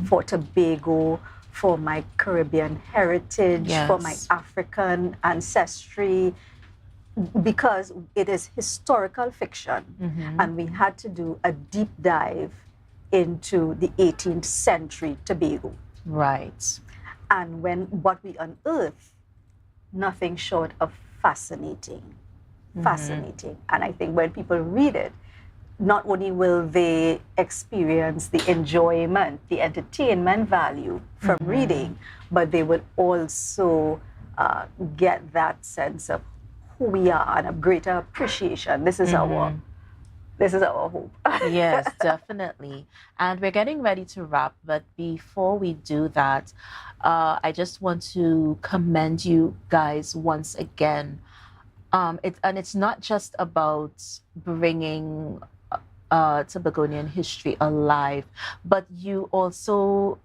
for Tobago, for my Caribbean heritage, for my African ancestry, because it is historical fiction. And we had to do a deep dive into the 18th century Tobago. Right. And what we unearthed, nothing short of fascinating. And I think when people read it, not only will they experience the enjoyment, the entertainment value from reading, but they will also get that sense of who we are and a greater appreciation. This is our hope. Yes, definitely. And we're getting ready to wrap, but before we do that, I just want to commend you guys once again. It's not just about bringing Tobagonian history alive, but you also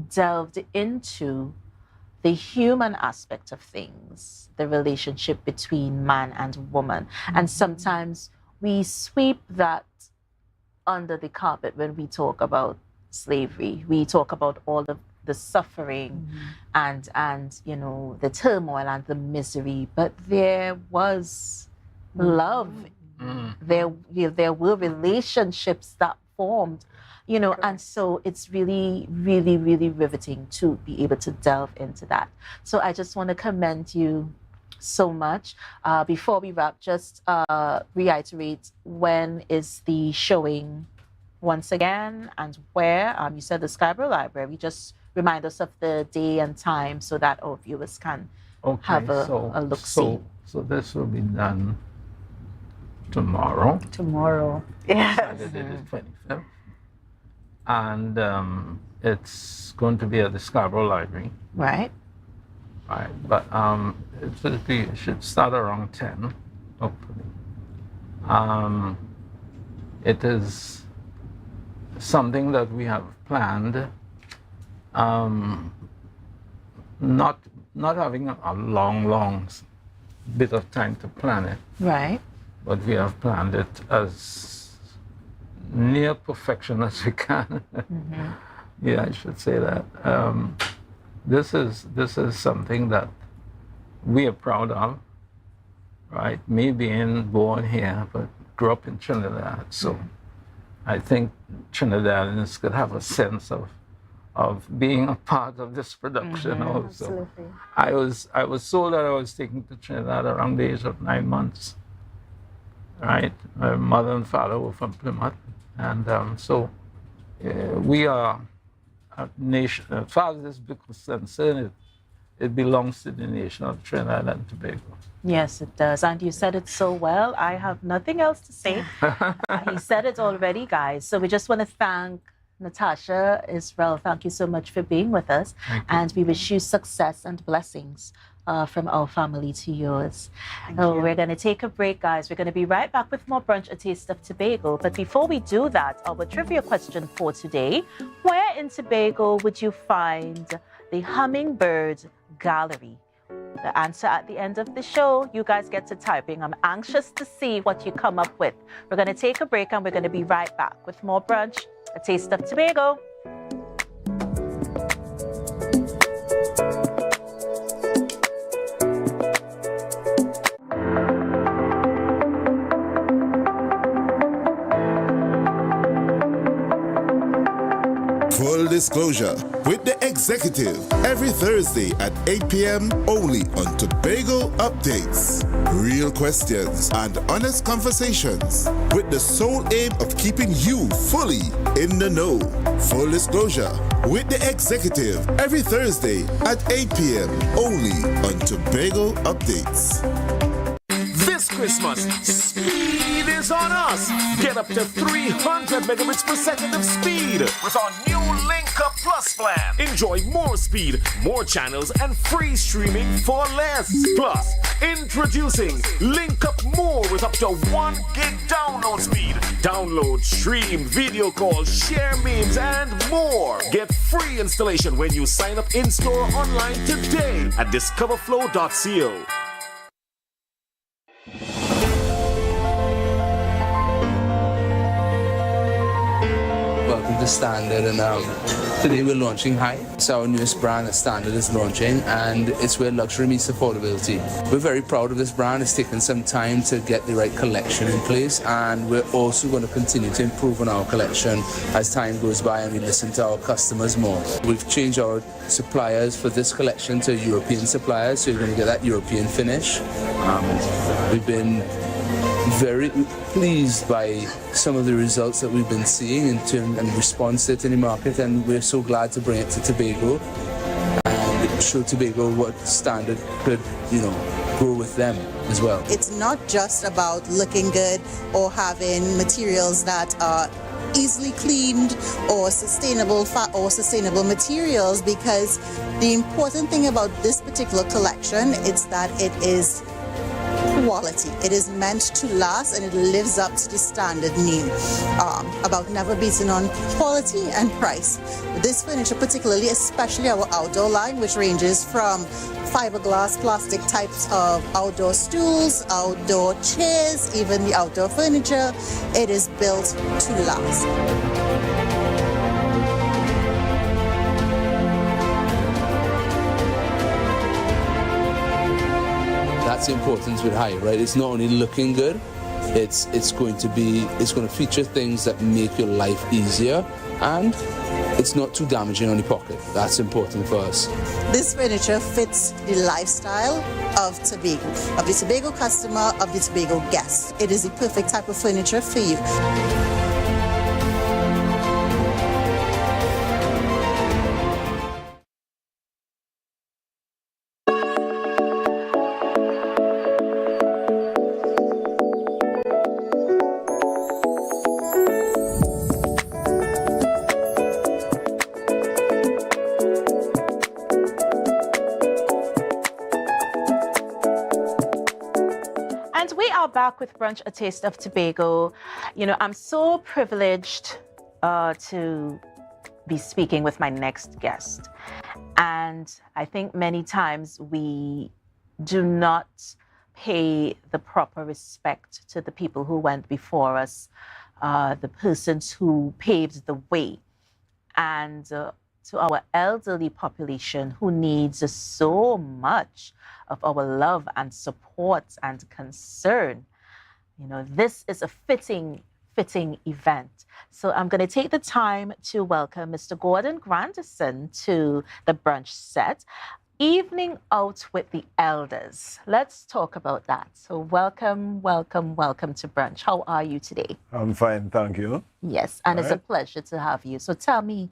delved into the human aspect of things, the relationship between man and woman. And sometimes we sweep that under the carpet when we talk about slavery. We talk about all of the suffering and the turmoil and the misery, but there was love. There were relationships that formed, and so it's really, really, really riveting to be able to delve into that. So I just want to commend you so much. Before we wrap, just reiterate, when is the showing once again and where? You said the Scarborough Library. Just remind us of the day and time so that our viewers can have a look-see. So this will be done tomorrow. Yes. Saturday the 25th. And it's going to be at the Scarborough Library. Right. Right, but it should start around 10, hopefully. It is something that we have planned, not having a long bit of time to plan it. Right. But we have planned it as near perfection as we can. Yeah, I should say that. This is something that we are proud of, right? Me being born here, but grew up in Trinidad, so I think Trinidadians could have a sense of being a part of this production also. Absolutely. I was told that I was taken to Trinidad around the age of 9 months, right? My mother and father were from Plymouth, and so we are a nation. As far as this book is concerned, it belongs to the nation of Trinidad and Tobago. Yes, it does. And you said it so well. I have nothing else to say. He said it already, guys. So we just want to thank Natasha, Israel, thank you so much for being with us. And we wish you success and blessings from our family to yours. We're going to take a break, guys. We're going to be right back with more Brunch, A Taste of Tobago. But before we do that, our trivia question for today: where in Tobago would you find the Hummingbird Gallery? The answer at the end of the show. You guys get to typing. I'm anxious to see what you come up with. We're going to take a break and we're going to be right back with more Brunch, A Taste of Tobago. Full disclosure with the executive every Thursday at 8 p.m. only on Tobago Updates. Real questions and honest conversations with the sole aim of keeping you fully in the know. Full disclosure with the executive every Thursday at 8 p.m. only on Tobago Updates. This Christmas, speed is on us. Get up to 300 megabits per second of speed with our new Link Up Plus plan. Enjoy more speed, more channels, and free streaming for less. Plus, introducing Link Up More with up to 1 gig download speed. Download, stream, video calls, share memes, and more. Get free installation when you sign up in-store or online today at discoverflow.co. Welcome to Standard, and today we're launching High. It's our newest brand that Standard is launching, and it's where luxury meets affordability. We're very proud of this brand. It's taken some time to get the right collection in place, and we're also going to continue to improve on our collection as time goes by and we listen to our customers more. We've changed our suppliers for this collection to European suppliers, so you're going to get that European finish. We've been very pleased by some of the results that we've been seeing and response to it in the market, and we're so glad to bring it to Tobago and show Tobago what Standard could, grow with them as well. It's not just about looking good or having materials that are easily cleaned or sustainable materials, because the important thing about this particular collection is that it is quality. It is meant to last, and it lives up to the Standard name about never beating on quality and price. This furniture particularly, especially our outdoor line, which ranges from fiberglass, plastic types of outdoor stools, outdoor chairs, even the outdoor furniture, it is built to last. That's the importance with High, right? It's not only looking good, it's going to feature things that make your life easier, and it's not too damaging on the pocket. That's important for us. This furniture fits the lifestyle of Tobago, of the Tobago customer, of the Tobago guest. It is the perfect type of furniture for you. Back with Brunch, A Taste of Tobago. I'm so privileged to be speaking with my next guest. And I think many times we do not pay the proper respect to the people who went before us, the persons who paved the way, and to our elderly population who needs so much of our love and support and concern. This is a fitting event. So I'm going to take the time to welcome Mr. Gordon Grandison to the Brunch set. Evening Out with the Elders. Let's talk about that. So welcome to Brunch. How are you today? I'm fine, thank you. Yes, and it's a pleasure to have you. So tell me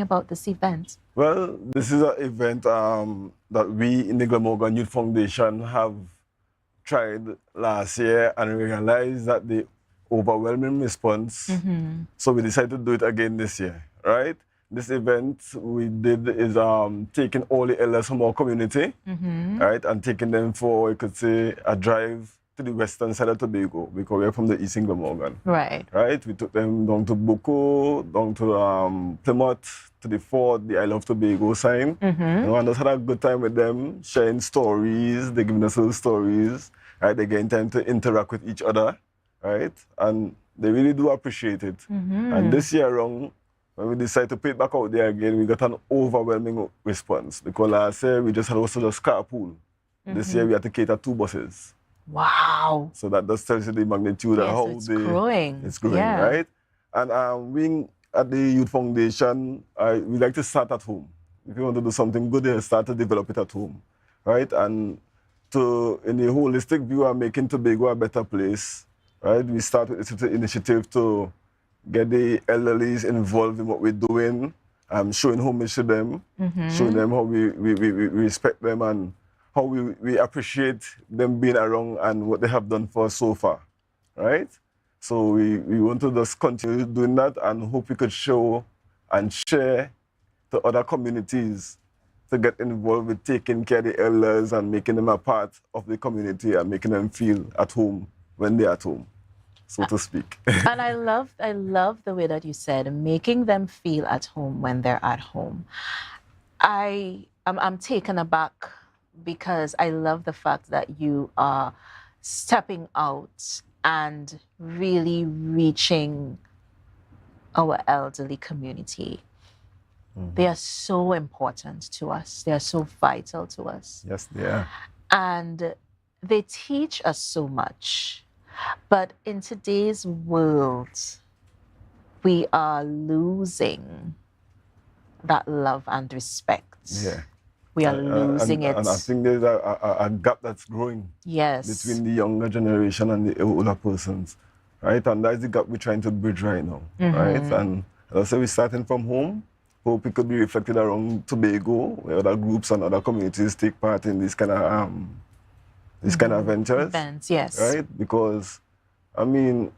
about this event. Well, this is an event that we in the Glamorgan Youth Foundation have tried last year and realized that the overwhelming response. So we decided to do it again this year. right? This event we did is taking all the elders from our community, right, and taking them for, you could say, a drive to the western side of Tobago, because we're from the East Glamorgan. Right. Right? We took them down to Bucco, down to Plymouth, to the fort, the Isle of Tobago sign. You know, and just had a good time with them, sharing stories, they giving us little stories, right? They getting time to interact with each other, right? And they really do appreciate it. And this year around, when we decided to put it back out there again, we got an overwhelming response, because last year we just had also just carpool. This year we had to cater 2 buses. Wow. So that just tells you the magnitude of how it's growing. It's growing, Yeah. right? And we at the Youth Foundation, we like to start at home. If you want to do something good, you start to develop it at home, right? And in the holistic view of making Tobago a better place, right? We start with this initiative to get the elderlies involved in what we're doing, showing homage to them, showing them how we respect them and how we appreciate them being around and what they have done for us so far, right? So we want to just continue doing that and hope we could show and share to other communities to get involved with taking care of the elders and making them a part of the community and making them feel at home when they're at home, so to speak. And I love the way that you said, making them feel at home when they're at home. I'm taken aback, because I love the fact that you are stepping out and really reaching our elderly community. They are so important to us. They are so vital to us. Yes, they are. And they teach us so much. But in today's world, we are losing that love and respect. Yeah. We are losing it. And I think there's a gap that's growing. Yes. Between the younger generation and the older persons, right? And that's the gap we're trying to bridge right now, right? And as I say, we're starting from home. Hope it could be reflected around Tobago, where other groups and other communities take part in these kind of ventures. Events, yes. Right? Because, I mean,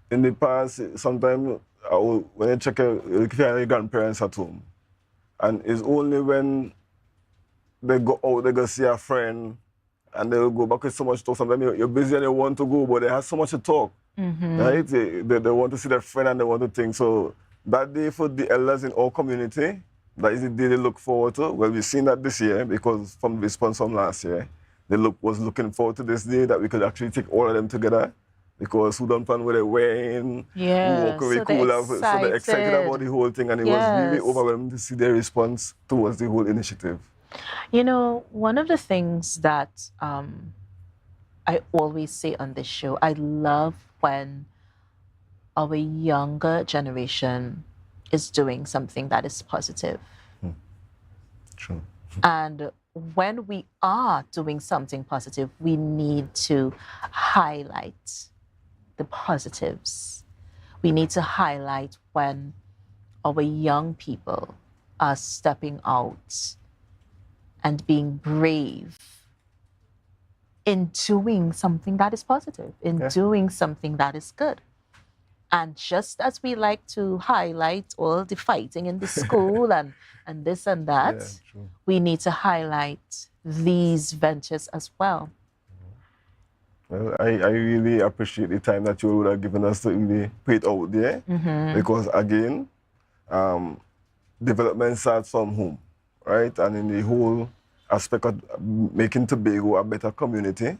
in the past, sometimes when you check if you have your grandparents at home, and it's only when they go out, they go see a friend, and they'll go back with so much talk. Sometimes you're busy and you want to go, but they have so much to talk, right? They want to see their friend and they want to think. So that day for the elders in our community, that is the day they look forward to. Well, we've seen that this year, because from the response from last year, they was looking forward to this day that we could actually take all of them together. Because who don't plan what they're wearing, who walk away so cool, they're so they're excited about the whole thing, and it was really overwhelming to see their response towards the whole initiative. You know, one of the things that I always say on this show, I love when our younger generation is doing something that is positive. True. And when we are doing something positive, we need to highlight the positives. We need to highlight when our young people are stepping out and being brave in doing something that is positive, in doing something that is good. And just as we like to highlight all the fighting in the school and this and that, we need to highlight these ventures as well. Well, I really appreciate the time that you would have given us to really put it out there, because again, development starts from home, right? And in the whole aspect of making Tobago a better community,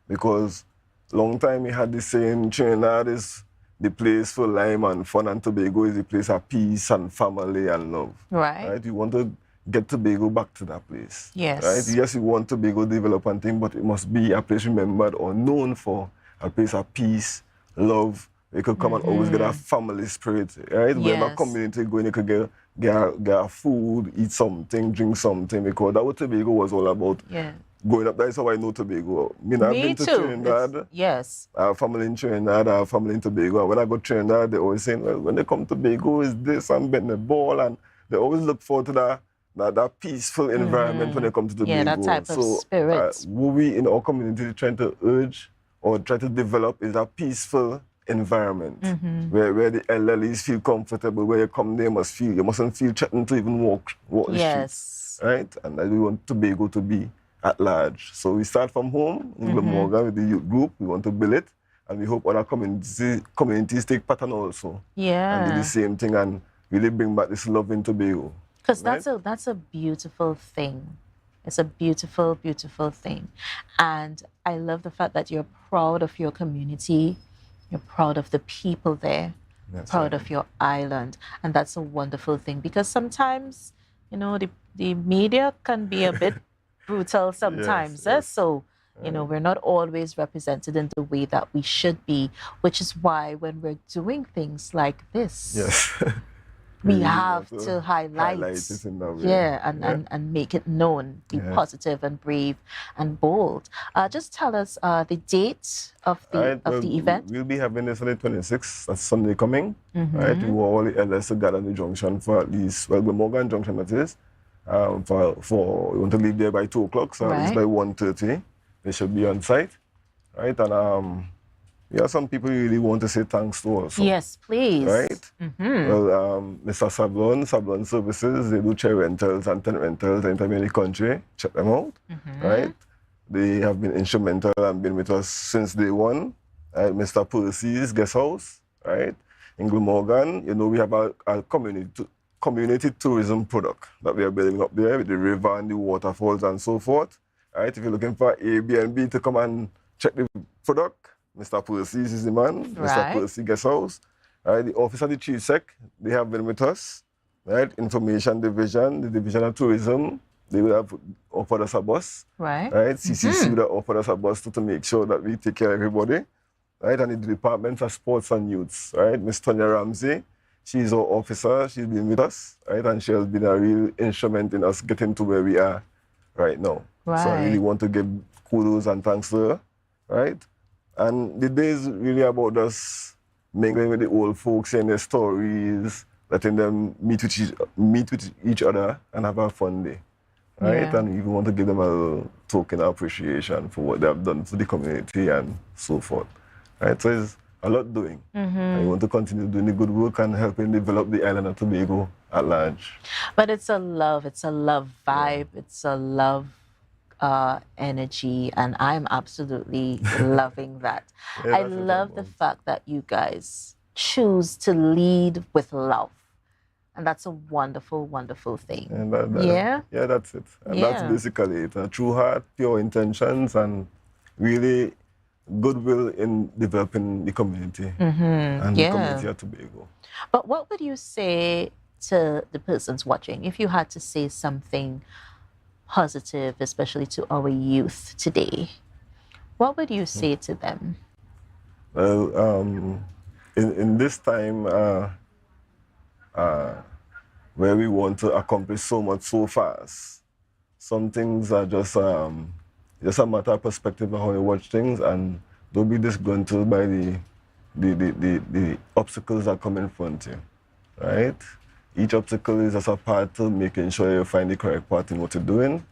because long time we had the saying, Trinidad is the place for lime and fun, and Tobago is the place of peace and family and love. Right. You want to get Tobago back to that place. Yes. Right? Yes, you want Tobago development thing, but it must be a place remembered or known for a place of peace, love. You could come and always get a family spirit, right? Yes. Whenever community going, you could get food, eat something, drink something, because that's what Tobago was all about. Yeah. Growing up, that's how I know Tobago. I've been to too. Trinidad. Yes. I have family in Trinidad, I have family in Tobago. And when I go to Trinidad, they always saying, well, when they come to Tobago, is this and betting the ball. And they always look forward to that peaceful environment when they come to Tobago. Yeah, that type of spirit. What we in our community trying to urge or try to develop is a peaceful environment where the elderlies feel comfortable, where you come there you mustn't feel threatened to even walk the streets, right? And we want Tobago to be at large. So we start from home in Glamorgan with the youth group. We want to build it, and we hope other communities take pattern also. And do the same thing and really bring back this love in Tobago. Because that's a beautiful thing. It's a beautiful, beautiful thing. And I love the fact that you're proud of your community, you're proud of the people there, proud of your island. And that's a wonderful thing, because sometimes, you know, the media can be a bit brutal sometimes. So, you know, we're not always represented in the way that we should be, which is why when we're doing things like this, we have to highlight it in that way. And make it known, be positive and brave and bold. Just tell us the date of the event. We'll be having this on the 26th, that's Sunday coming. Right? We want all the elders to gather in the junction for at least, well, Glamorgan Junction that is, we want to leave there by 2 o'clock, so at least by 1:30 they should be on site. Right? And some people really want to say thanks to also. Yes, please. Right? Well, Mr. Sablon Services, they do chair rentals and tent rentals anytime in the country. Check them out. Right? They have been instrumental and been with us since day one. Mr. Percy's Guest House, right? In Glamorgan, you know, we have a community tourism product that we are building up there with the river and the waterfalls and so forth. Right? If you're looking for Airbnb to come and check the product, Mr. Percy's is the man, Mr. Percy Guest House. Right, the Office of the Chief Sec, they have been with us. Right, Information Division, the Division of Tourism, they will have offered us a bus. Right, CCC would have offered us a bus to make sure that we take care of everybody. Right, and the Department of Sports and Youths, right, Miss Tonya Ramsey, she's our officer, she's been with us, right, and she has been a real instrument in us getting to where we are right now. So I really want to give kudos and thanks to her, right? And the day is really about us mingling with the old folks, saying their stories, letting them meet with each other and have a fun day, right? And we want to give them a token of appreciation for what they have done for the community and so forth, right? So it's a lot doing. And we want to continue doing the good work and helping develop the island of Tobago at large. But it's a love vibe, it's a love energy, and I'm absolutely loving that. I love the fact that you guys choose to lead with love, and that's a wonderful, wonderful thing. And that's it. And that's basically it. A true heart, pure intentions, and really goodwill in developing the community and the community of Tobago. But what would you say to the persons watching if you had to say something positive, especially to our youth today? What would you say to them? Well, in this time where we want to accomplish so much so fast, some things are just a matter of perspective of how you watch things, and don't be disgruntled by the obstacles that come in front of you, right? Each obstacle is just a part to making sure you find the correct part in what you're doing,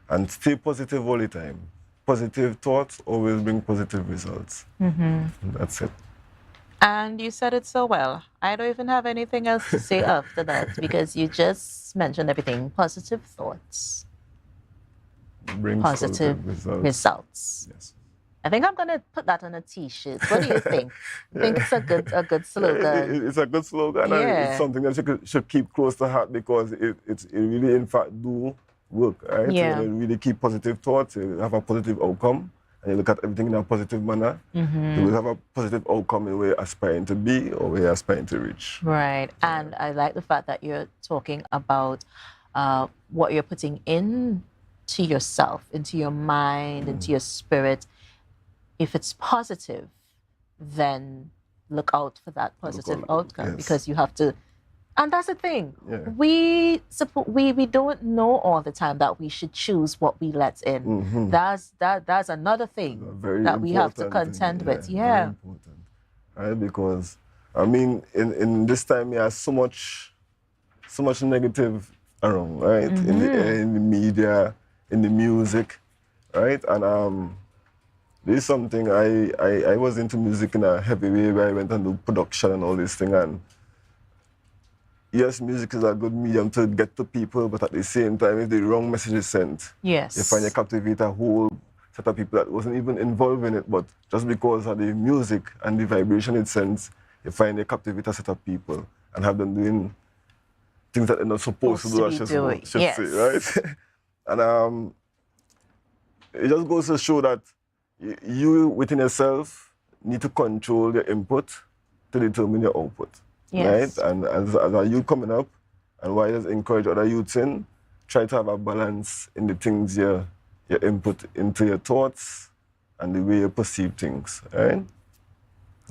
and stay positive all the time. Positive thoughts always bring positive results. And that's it. And you said it so well. I don't even have anything else to say after that, because you just mentioned everything. Positive thoughts. Brings positive results. Yes. I think I'm going to put that on a T-shirt. What do you think? I think it's a good slogan. It's a good slogan, and it's something that you should keep close to heart, because it really, in fact, do work, right? So you really keep positive thoughts, you have a positive outcome, and you look at everything in a positive manner, you will have a positive outcome in where you're aspiring to be or where you're aspiring to reach. Right, and I like the fact that you're talking about what you're putting into yourself, into your mind, into your spirit. If it's positive, then look out for that positive outcome, because you have to. And that's the thing. We don't know all the time that we should choose what we let in. That's another thing that we have to contend with. Very important, right? Because I mean, in this time, there's so much negative around, right? In the media, in the music, right? And this is something I was into music in a heavy way, where I went and do production and all this thing. And yes, music is a good medium to get to people, but at the same time, if the wrong message is sent, yes, you find you captivate a whole set of people that wasn't even involved in it, but just because of the music and the vibration it sends, you find you captivate a set of people and have them doing things that they're not supposed to do, I should say, right? And it just goes to show that you within yourself need to control your input to determine your output. Yes. Right? And as a youth coming up, and why just encourage other youths in, try to have a balance in the things you input into your thoughts and the way you perceive things, right?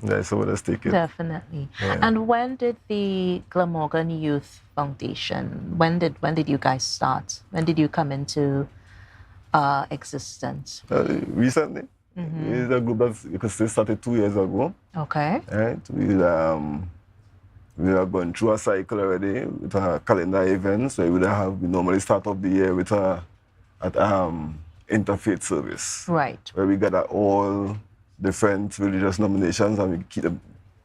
Yeah, so let's take it. Definitely. Yeah. And when did the Glamorgan Youth Foundation, when did you guys start? When did you come into existence? Recently. It's a group that you could say started 2 years ago. Okay. Right? We are going through a cycle already with a calendar events where we normally start off the year with interfaith service. Right. Where we gather all different religious denominations and we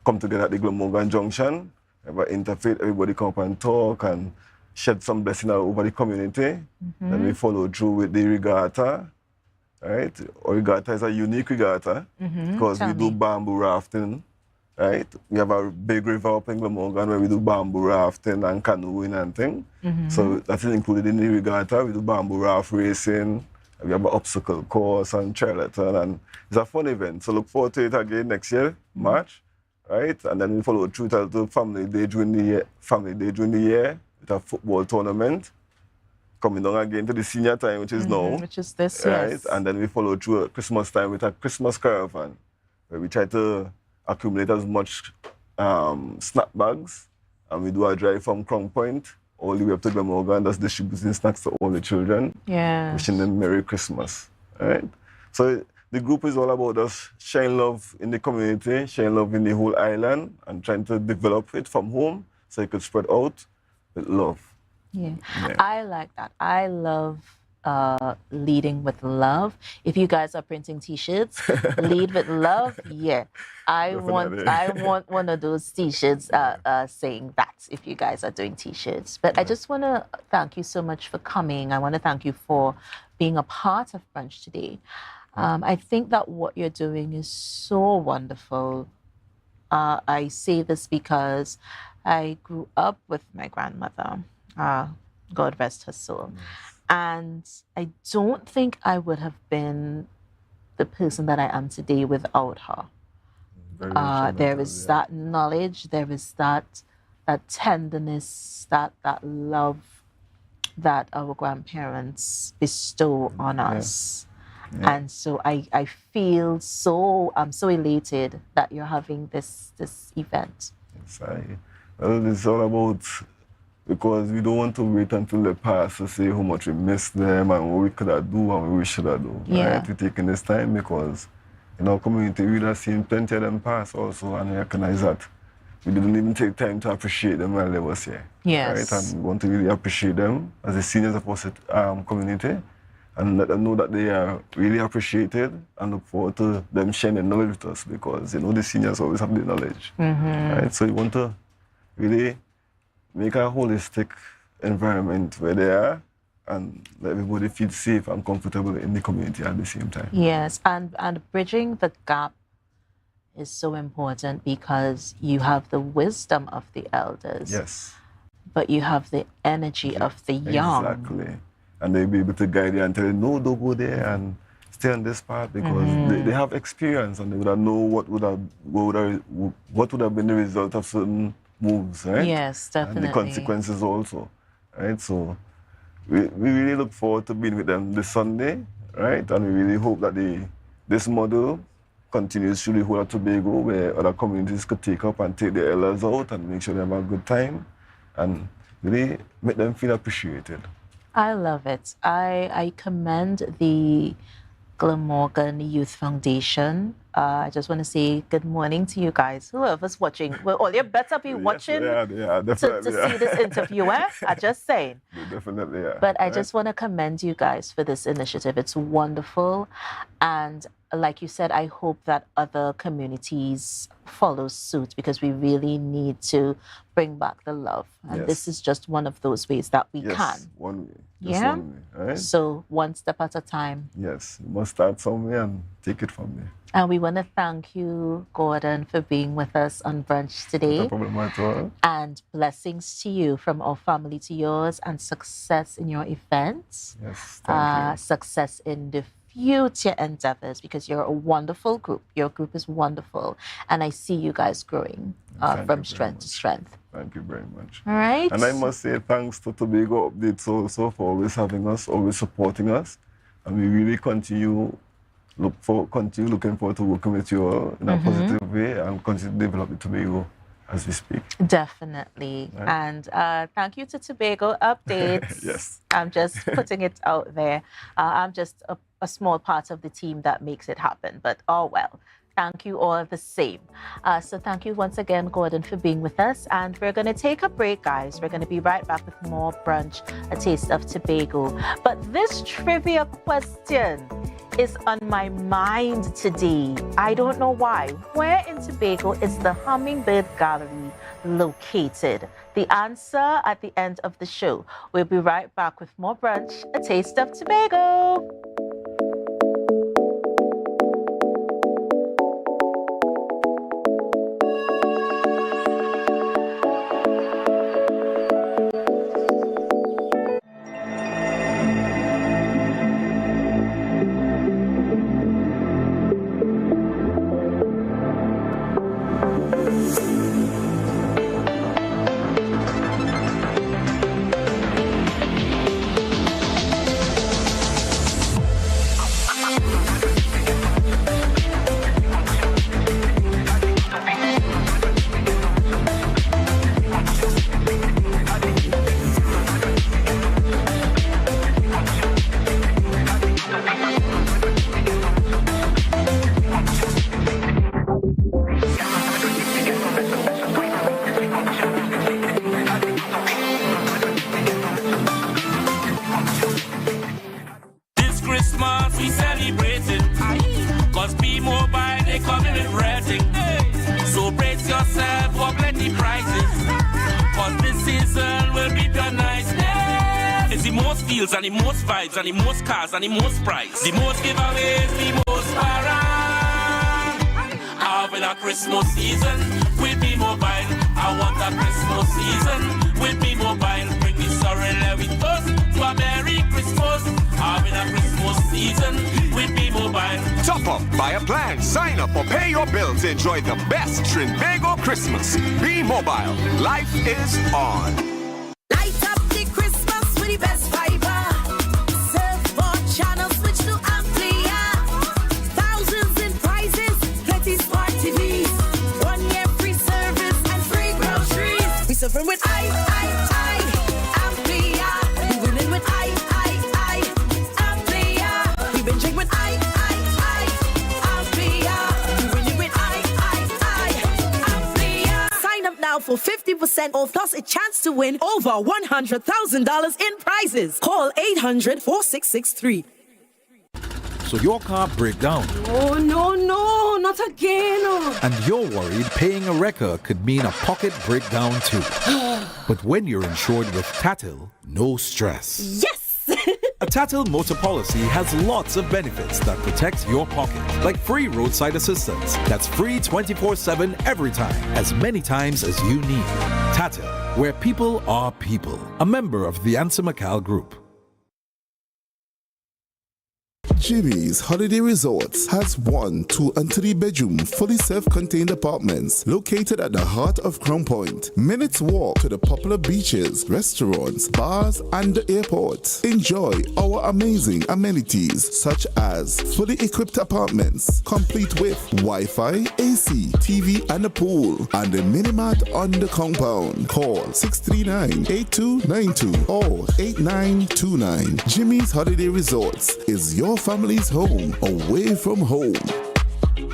come together at the Glamorgan Junction. About interfaith, everybody come up and talk and shed some blessing over the community. Then we follow through with the regatta. Right? Our regatta is a unique regatta because we do bamboo rafting. Right? We have a big river up in Glamorgan where we do bamboo rafting and canoeing and things. So that is included in the regatta. We do bamboo raft racing. We have an obstacle course and triathlon, and it's a fun event. So look forward to it again next year, March, right? And then we follow through to family day during the year with a football tournament. Coming down again to the senior time, which is now. Which is this, right? yes. And then we follow through at Christmas time with a Christmas caravan, where we try to accumulate as much snack bags, and we do a drive from Crown Point all the way up to Glamorgan, that's distributing snacks to all the children. Yeah. Wishing them Merry Christmas. Right? So the group is all about us sharing love in the community, sharing love in the whole island, and trying to develop it from home so it could spread out with love. Yeah. I like that. I love leading with love. If you guys are printing T-shirts, lead with love. Yeah, I want one of those T-shirts saying that. If you guys are doing T-shirts, but I just want to thank you so much for coming. I want to thank you for being a part of Brunch today. I think that what you're doing is so wonderful. I say this because I grew up with my grandmother. God rest her soul. And I don't think I would have been the person that I am today without her. There is that knowledge, there is that tenderness, that love that our grandparents bestow on us. Yeah. And so I feel I'm so elated that you're having this event. Well, it's all about, because we don't want to wait until they pass to say how much we miss them and what we could have do and what we should have do. Yeah. Right? We're taking this time because in our community we have seen plenty of them pass also, and we recognize that we didn't even take time to appreciate them while they was here. Yes. Right? And we want to really appreciate them as the seniors of our community and let them know that they are really appreciated and look forward to them sharing their knowledge with us, because the seniors always have the knowledge. Right? So we want to really make a holistic environment where they are and let everybody feel safe and comfortable in the community at the same time. Yes, and bridging the gap is so important because you have the wisdom of the elders. Yes. But you have the energy of the young. Exactly. And they'll be able to guide you and tell you, no, don't go there and stay on this path, because they have experience and they would have known what would have been the result of certain moves, right? Yes, definitely. And the consequences also, right? So we really look forward to being with them this Sunday, right? And we really hope that this model continues through the whole of Tobago, where other communities could take up and take their elders out and make sure they have a good time and really make them feel appreciated. I love it. I commend the Glamorgan Youth Foundation. I just want to say good morning to you guys. Whoever's watching, well, all you better be watching definitely, to see this interview. I'm just saying. Definitely, yeah. But I just want to commend you guys for this initiative. It's wonderful. And like you said, I hope that other communities follow suit because we really need to bring back the love. And this is just one of those ways that we can. One way. One way, right? So one step at a time. Yes, you must start somewhere and take it from there. And we want to thank you, Gordon, for being with us on Brunch today. No problem at all. And blessings to you from our family to yours, and success in your events. Yes, thank you. Success in the future endeavors, because you're a wonderful group. Your group is wonderful. And I see you guys growing from strength to strength. Thank you very much. All right. And I must say thanks to Tobago Updates also for always having us, always supporting us. And we really continue looking forward to working with you all in a positive way and continue to develop the Tobago as we speak. Definitely. Right. And thank you to Tobago Updates. Yes. I'm just putting it out there. I'm just a small part of the team that makes it happen, but oh well. Thank you all the same. So thank you once again, Gordon, for being with us. And we're going to take a break, guys. We're going to be right back with more Brunch, A Taste of Tobago. But this trivia question is on my mind today. I don't know why. Where in Tobago is the Hummingbird Gallery located? The answer at the end of the show. We'll be right back with more Brunch, A Taste of Tobago. And the most vibes, and the most cars, and the most price. The most giveaways, the most parade. Having a Christmas season with me mobile. I want a Christmas season with me mobile. Bring me sorrel every toast to a Merry Christmas. Having a Christmas season with me mobile. Top up, buy a plan, sign up or pay your bills. Enjoy the best Tobago Christmas. Be mobile. Life is on. Light up the Christmas with the best vibe. Suffering with Amplia. We winning with Amplia. We been drinking with Amplia. We winning with Amplia. Sign up now for 50% off plus a chance to win over $100,000 in prizes. Call 800-4663. So your car break down. Oh, no, not again. And you're worried paying a wrecker could mean a pocket breakdown too. But when you're insured with Tatil, no stress. Yes! A Tatil motor policy has lots of benefits that protect your pocket. Like free roadside assistance. That's free 24/7 every time, as many times as you need. Tatil, where people are people. A member of the Ansa McCall Group. Jimmy's Holiday Resorts has 1, 2, and 3 bedroom, fully self-contained apartments located at the heart of Crown Point. Minutes walk to the popular beaches, restaurants, bars, and the airport. Enjoy our amazing amenities such as fully equipped apartments, complete with Wi-Fi, AC, TV, and a pool, and a mini-mart on the compound. Call 639-8292 or 8929. Jimmy's Holiday Resorts is your families home away from home.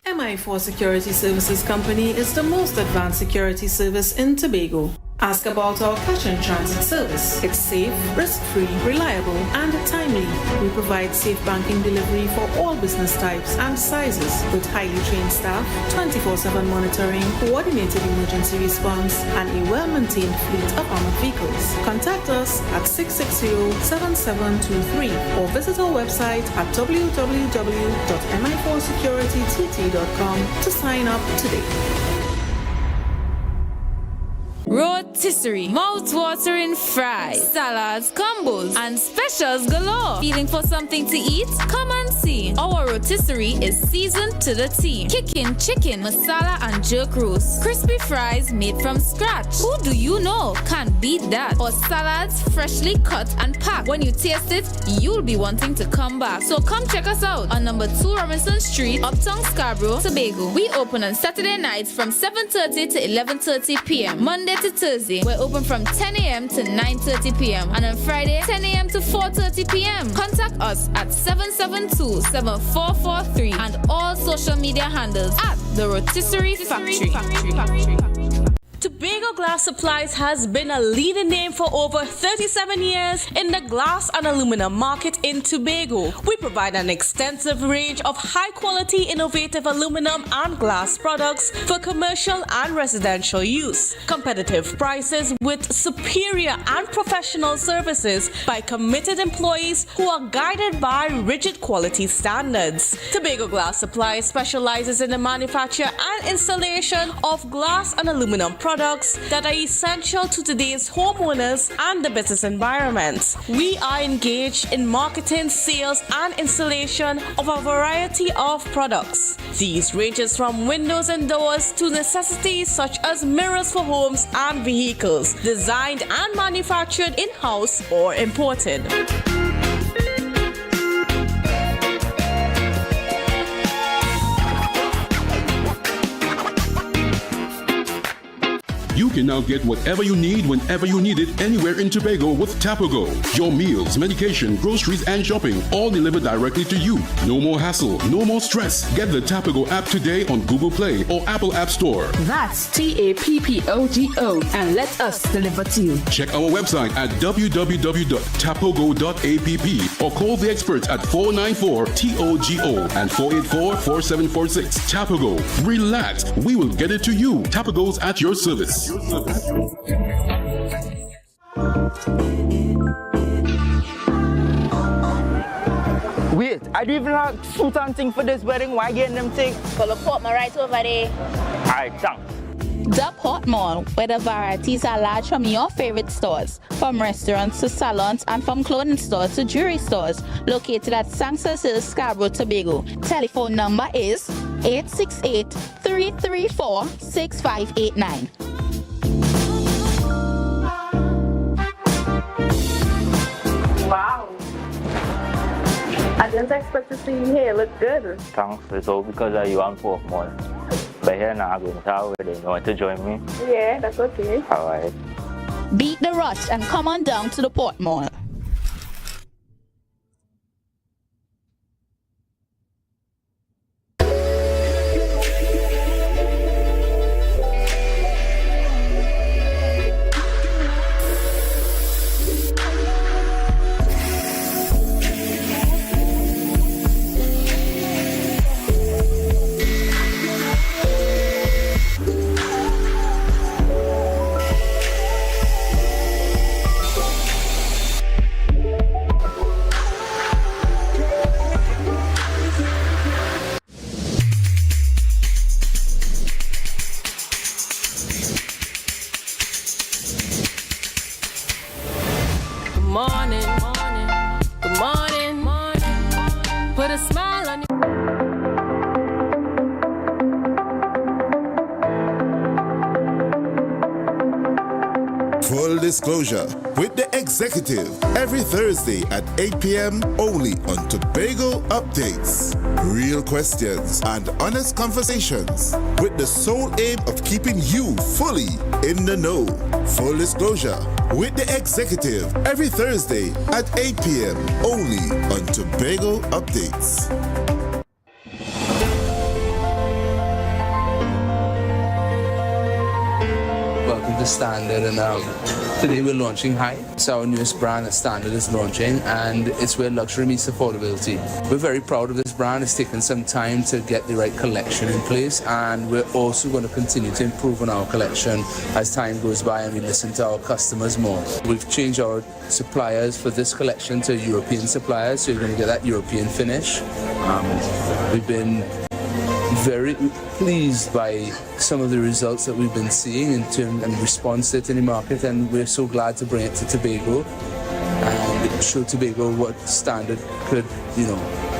MI4 Security Services Company is the most advanced security service in Tobago. Ask about our cash and transit service. It's safe, risk-free, reliable, and timely. We provide safe banking delivery for all business types and sizes with highly trained staff, 24/7 monitoring, coordinated emergency response, and a well-maintained fleet of armored vehicles. Contact us at 660-7723 or visit our website at www.mi4securitytt.com to sign up today. Rotisserie, mouth-watering fries, salads, combos, and specials galore. Feeling for something to eat? Come and see. Our rotisserie is seasoned to the T. Kicking chicken, masala, and jerk roast. Crispy fries made from scratch. Who do you know can beat that? Or salads freshly cut and packed. When you taste it, you'll be wanting to come back. So come check us out on number 2 Robinson Street, Uptown Scarborough, Tobago. We open on Saturday nights from 7:30 to 11:30 p.m. Monday to Thursday, we're open from 10 a.m. to 9:30 p.m. and on Friday, 10 a.m. to 4:30 p.m. Contact us at 772-7443 and all social media handles at The Rotisserie Factory. Tobago Glass Supplies has been a leading name for over 37 years in the glass and aluminum market in Tobago. We provide an extensive range of high-quality, innovative aluminum and glass products for commercial and residential use. Competitive prices with superior and professional services by committed employees who are guided by rigid quality standards. Tobago Glass Supplies specializes in the manufacture and installation of glass and aluminum products that are essential to today's homeowners and the business environment. We are engaged in marketing, sales, and installation of a variety of products. These ranges from windows and doors to necessities such as mirrors for homes and vehicles, designed and manufactured in-house or imported. You can now get whatever you need whenever you need it anywhere in Tobago with Tobago. Your meals, medication, groceries, and shopping all delivered directly to you. No more hassle, no more stress. Get the Tobago app today on Google Play or Apple App Store. That's TAPPOGO and let us deliver to you. Check our website at www.tapogo.app or call the experts at 494-TOGO and 484-4746. Tobago. Relax. We will get it to you. Tobago's at your service. Wait, I do even have suit and thing for this wedding. Why getting them thing? Pull a port right over there. Alright, thanks. The Port Mall, where the varieties are large from your favorite stores, from restaurants to salons and from clothing stores to jewelry stores, located at Sanctus Hill, Scarborough, Tobago. Telephone number is 868-334-6589. Wow. I didn't expect to see you here. Look good. Thanks. It's all because of you and Portmore. But here now, I'm going to tell you, you want to join me? Yeah, that's okay. All right. Beat the rush and come on down to the Port Mall. Full Disclosure with the executive every Thursday at 8 p.m. only on Tobago Updates. Real questions and honest conversations with the sole aim of keeping you fully in the know. Full Disclosure with the executive every Thursday at 8 p.m. only on Tobago Updates. Welcome to Standard, and today we're launching High. It's our newest brand that Standard is launching, and it's where luxury meets affordability. We're very proud of this brand. It's taken some time to get the right collection in place, and we're also going to continue to improve on our collection as time goes by and we listen to our customers more. We've changed our suppliers for this collection to European suppliers, so you're going to get that European finish. We've been very pleased by some of the results that we've been seeing in terms and response to it in the market, and we're so glad to bring it to Tobago and show Tobago what Standard could,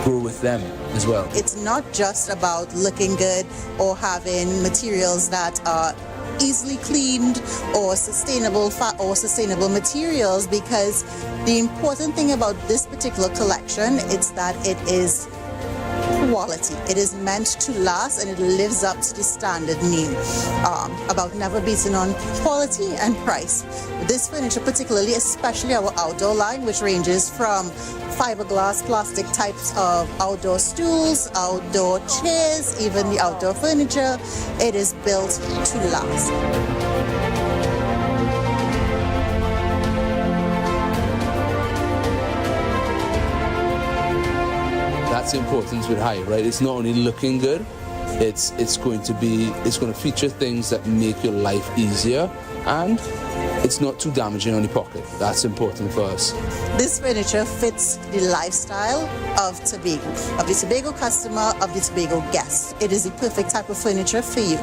grow with them as well. It's not just about looking good or having materials that are easily cleaned or sustainable materials, because the important thing about this particular collection is that it is quality. It is meant to last, and it lives up to the standard name about never beating on quality and price. This furniture particularly, especially our outdoor line, which ranges from fiberglass, plastic types of outdoor stools, outdoor chairs, even the outdoor furniture, it is built to last. That's the importance with High, right? It's not only looking good, it's going to feature things that make your life easier, and it's not too damaging on the pocket. That's important for us. This furniture fits the lifestyle of Tobago, of the Tobago customer, of the Tobago guest. It is the perfect type of furniture for you.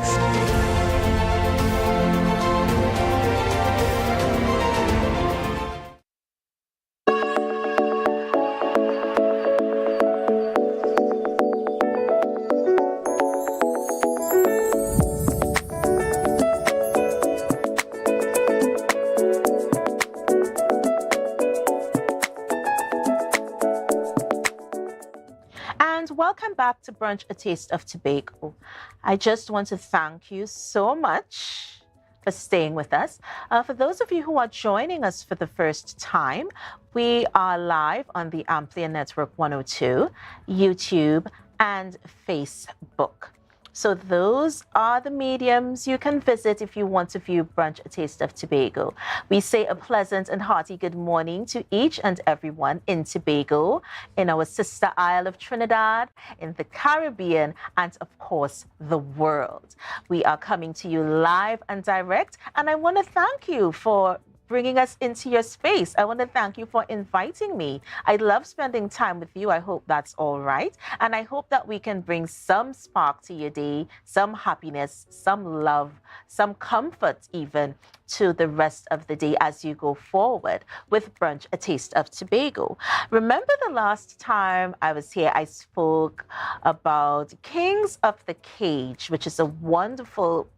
Welcome back to Brunch, A Taste of Tobago. I just want to thank you so much for staying with us. For those of you who are joining us for the first time, we are live on the Amplier Network 102, YouTube, and Facebook. So those are the mediums you can visit if you want to view Brunch, A Taste of Tobago. We say a pleasant and hearty good morning to each and everyone in Tobago, in our sister Isle of Trinidad, in the Caribbean, and of course, the world. We are coming to you live and direct, and I want to thank you for bringing us into your space. I want to thank you for inviting me. I love spending time with you. I hope that's all right. And I hope that we can bring some spark to your day, some happiness, some love, some comfort even to the rest of the day as you go forward with Brunch, A Taste of Tobago. Remember the last time I was here, I spoke about Kings of the Cage, which is a wonderful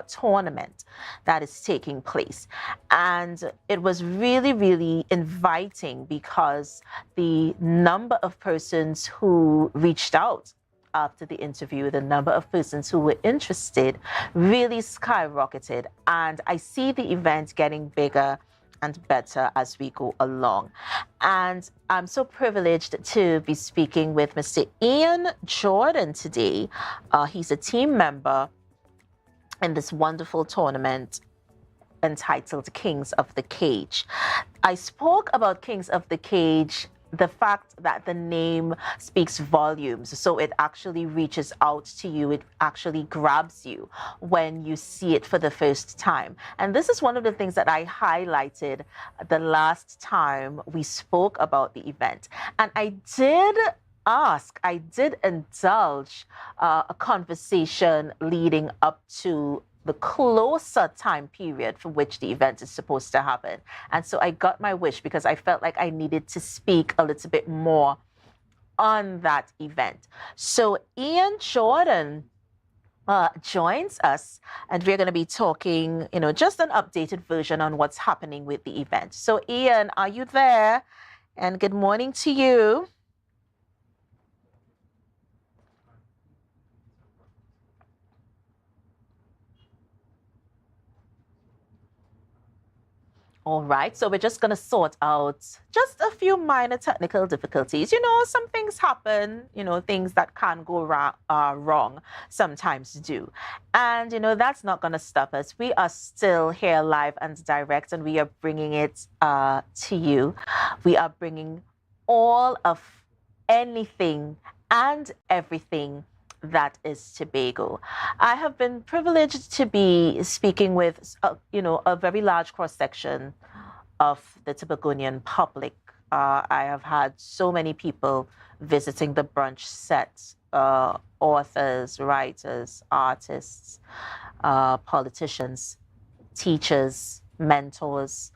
tournament that is taking place. And it was really, really inviting because the number of persons who reached out after the interview, the number of persons who were interested really skyrocketed. And I see the event getting bigger and better as we go along. And I'm so privileged to be speaking with Mr. Ian Jordan today. He's a team member in this wonderful tournament entitled Kings of the Cage. I spoke about Kings of the Cage, the fact that the name speaks volumes. So it actually reaches out to you. It actually grabs you when you see it for the first time. And this is one of the things that I highlighted the last time we spoke about the event. And I did indulge a conversation leading up to the closer time period for which the event is supposed to happen. And so I got my wish because I felt like I needed to speak a little bit more on that event. So Ian Jordan joins us, and we're going to be talking, just an updated version on what's happening with the event. So, Ian, are you there? And good morning to you. All right, so we're just going to sort out just a few minor technical difficulties. Some things happen, things that can go wrong sometimes do. And, that's not going to stop us. We are still here live and direct, and we are bringing it to you. We are bringing all of anything and everything that is Tobago. I have been privileged to be speaking with, a very large cross-section of the Tobagonian public. I have had so many people visiting the brunch set, authors, writers, artists, politicians, teachers, mentors.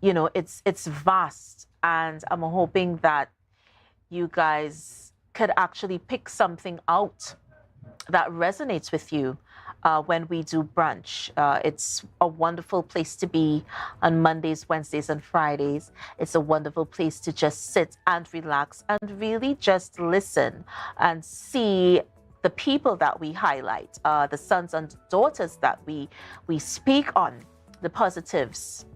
It's vast, and I'm hoping that you guys could actually pick something out that resonates with you when we do brunch. It's a wonderful place to be on Mondays, Wednesdays, and Fridays. It's a wonderful place to just sit and relax and really just listen and see the people that we highlight, the sons and daughters that we speak on, the positives.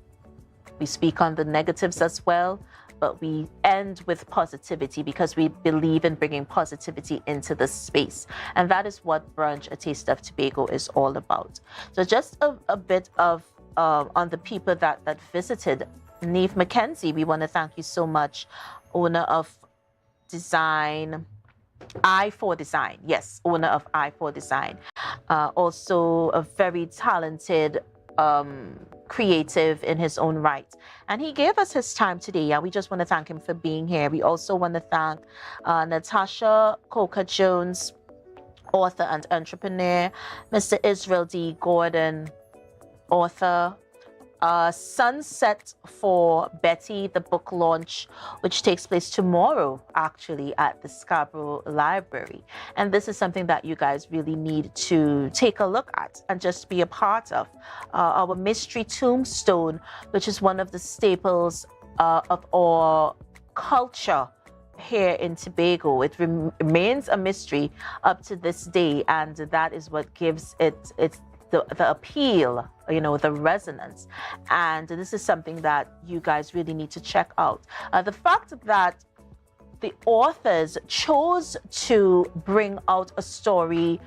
We speak on the negatives as well, but we end with positivity because we believe in bringing positivity into the space. And that is what Brunch, A Taste of Tobago is all about. So just a bit of on the people that visited. Neve McKenzie, we want to thank you so much, owner of I4 Design. Yes, owner of I4 Design. Also a very talented creative in his own right, and he gave us his time today, and we just want to thank him for being here. We also want to thank Natasha Coker-Jones, author and entrepreneur, Mr. Israel D. Gordon, author, Sunset for Betty, the book launch, which takes place tomorrow, actually, at the Scarborough Library. And this is something that you guys really need to take a look at and just be a part of. Our Mystery Tombstone, which is one of the staples of our culture here in Tobago. It remains a mystery up to this day, and that is what gives it the appeal, the resonance. And this is something that you guys really need to check out. The fact that the authors chose to bring out a story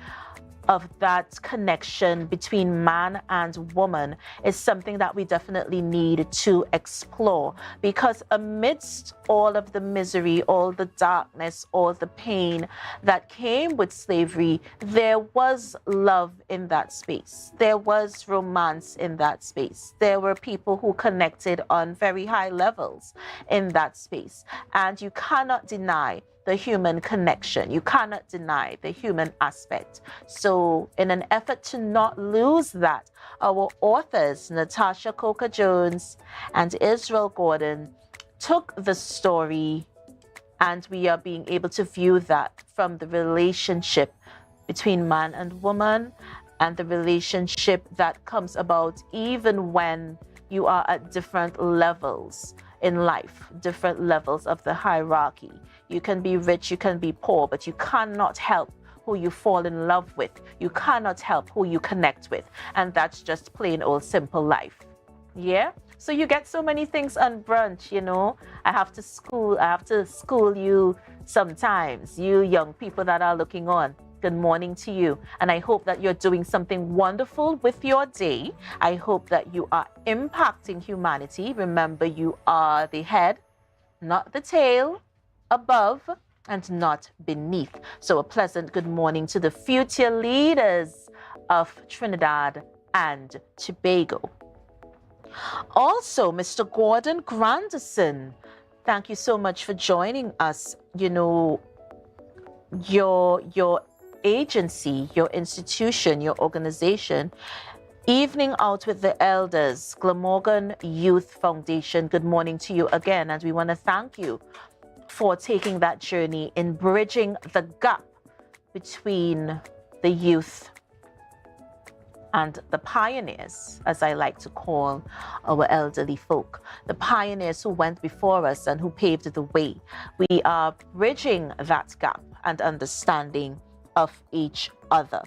of that connection between man and woman is something that we definitely need to explore, because amidst all of the misery, all the darkness, all the pain that came with slavery, there was love in that space. There was romance in that space. There were people who connected on very high levels in that space. And you cannot deny the human connection. You cannot deny the human aspect. So in an effort to not lose that, our authors, Natasha Coker-Jones and Israel Gordon, took the story, and we are being able to view that from the relationship between man and woman, and the relationship that comes about even when you are at different levels in life, different levels of the hierarchy. You can be rich, you can be poor, but you cannot help who you fall in love with. You cannot help who you connect with. And that's just plain old simple life. Yeah? So you get so many things on brunch, I have to school you sometimes, you young people that are looking on. Good morning to you. And I hope that you're doing something wonderful with your day. I hope that you are impacting humanity. Remember, you are the head, not the tail, above and not beneath. So a pleasant good morning to the future leaders of Trinidad and Tobago. Also, Mr. Gordon Granderson, thank you so much for joining us. Your agency, your institution, your organization, Evening Out with the Elders, Glamorgan Youth Foundation. Good morning to you again, and we want to thank you for taking that journey in bridging the gap between the youth and the pioneers, as I like to call our elderly folk, the pioneers who went before us and who paved the way. We are bridging that gap and understanding of each other.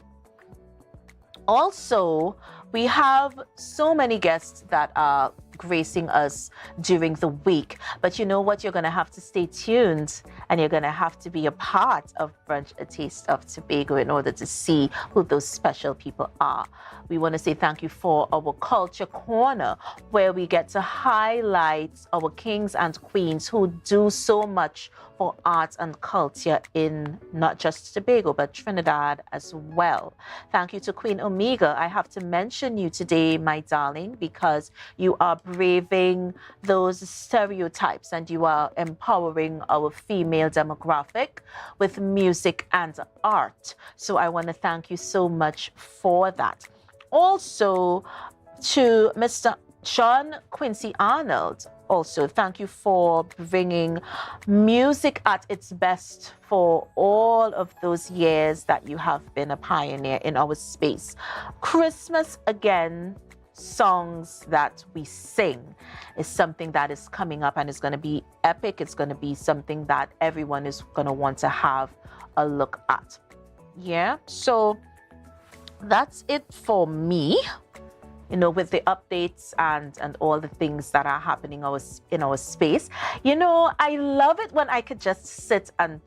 Also, we have so many guests that are gracing us during the week. But you know what? You're going to have to stay tuned, and you're going to have to be a part of Brunch, A Taste of Tobago in order to see who those special people are. We want to say thank you for our Culture Corner, where we get to highlight our kings and queens who do so much for arts and culture in not just Tobago, but Trinidad as well. Thank you to Queen Omega. I have to mention you today, my darling, because you are braving those stereotypes and you are empowering our female demographic with music and art. So I want to thank you so much for that. Also, to Mr. John Quincy Arnold, also, thank you for bringing music at its best for all of those years that you have been a pioneer in our space. Christmas again, songs that we sing is something that is coming up and is going to be epic. It's going to be something that everyone is going to want to have a look at. Yeah, so that's it for me. You know, with the updates and all the things that are happening in our space. You know, I love it when I could just sit and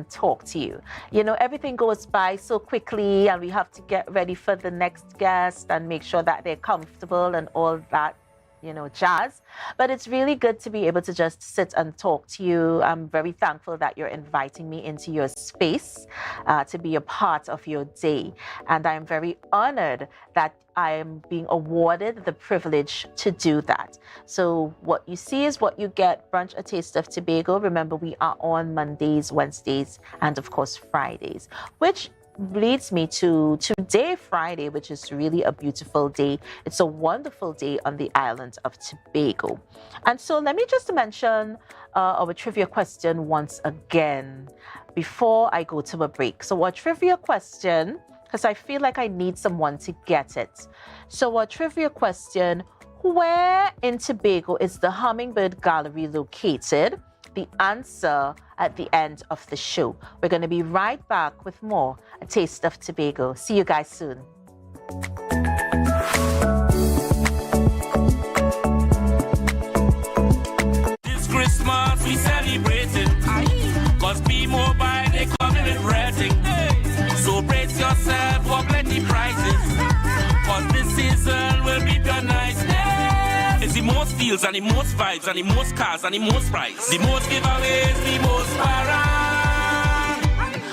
talk to you. You know, everything goes by so quickly and we have to get ready for the next guest and make sure that they're comfortable and all that, you know, jazz. But it's really good to be able to just sit and talk to you. I'm very thankful that you're inviting me into your space to be a part of your day. And I'm very honored that I am being awarded the privilege to do that. So what you see is what you get. Brunch, A Taste of Tobago. Remember, we are on Mondays, Wednesdays, and of course Fridays, which leads me to today, Friday, which is really a beautiful day. It's a wonderful day on the island of Tobago. And so let me just mention our trivia question once again before I go to a break. So our trivia question, because I feel like I need someone to get it. So our trivia question, where in Tobago is the Hummingbird Gallery located? The answer at the end of the show. We're going to be right back with more A Taste of Tobago. See you guys soon. This Christmas we celebrate it, cause B-Mobile they come in with rating. So brace yourself for plenty prizes, cause this season will be the nice. It's the most deals and the most vibes and the most cars and the most price. The most giveaways, the most parang.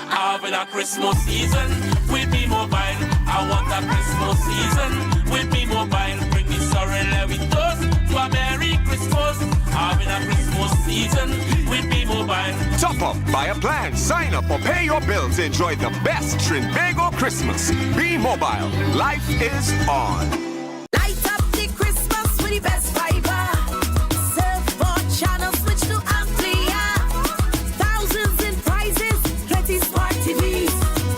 Having a Christmas season with me mobile. I want a Christmas season with me mobile. Bring me sorrel every toast to a Merry Christmas. Having a Christmas season with me mobile. Top up, buy a plan, sign up or pay your bills. Enjoy the best Trinbago Christmas. Be mobile. Life is on. Light up the Christmas with the best fiber. Surfboard channel switch to Amplia. Thousands in prizes, plenty smart TVs.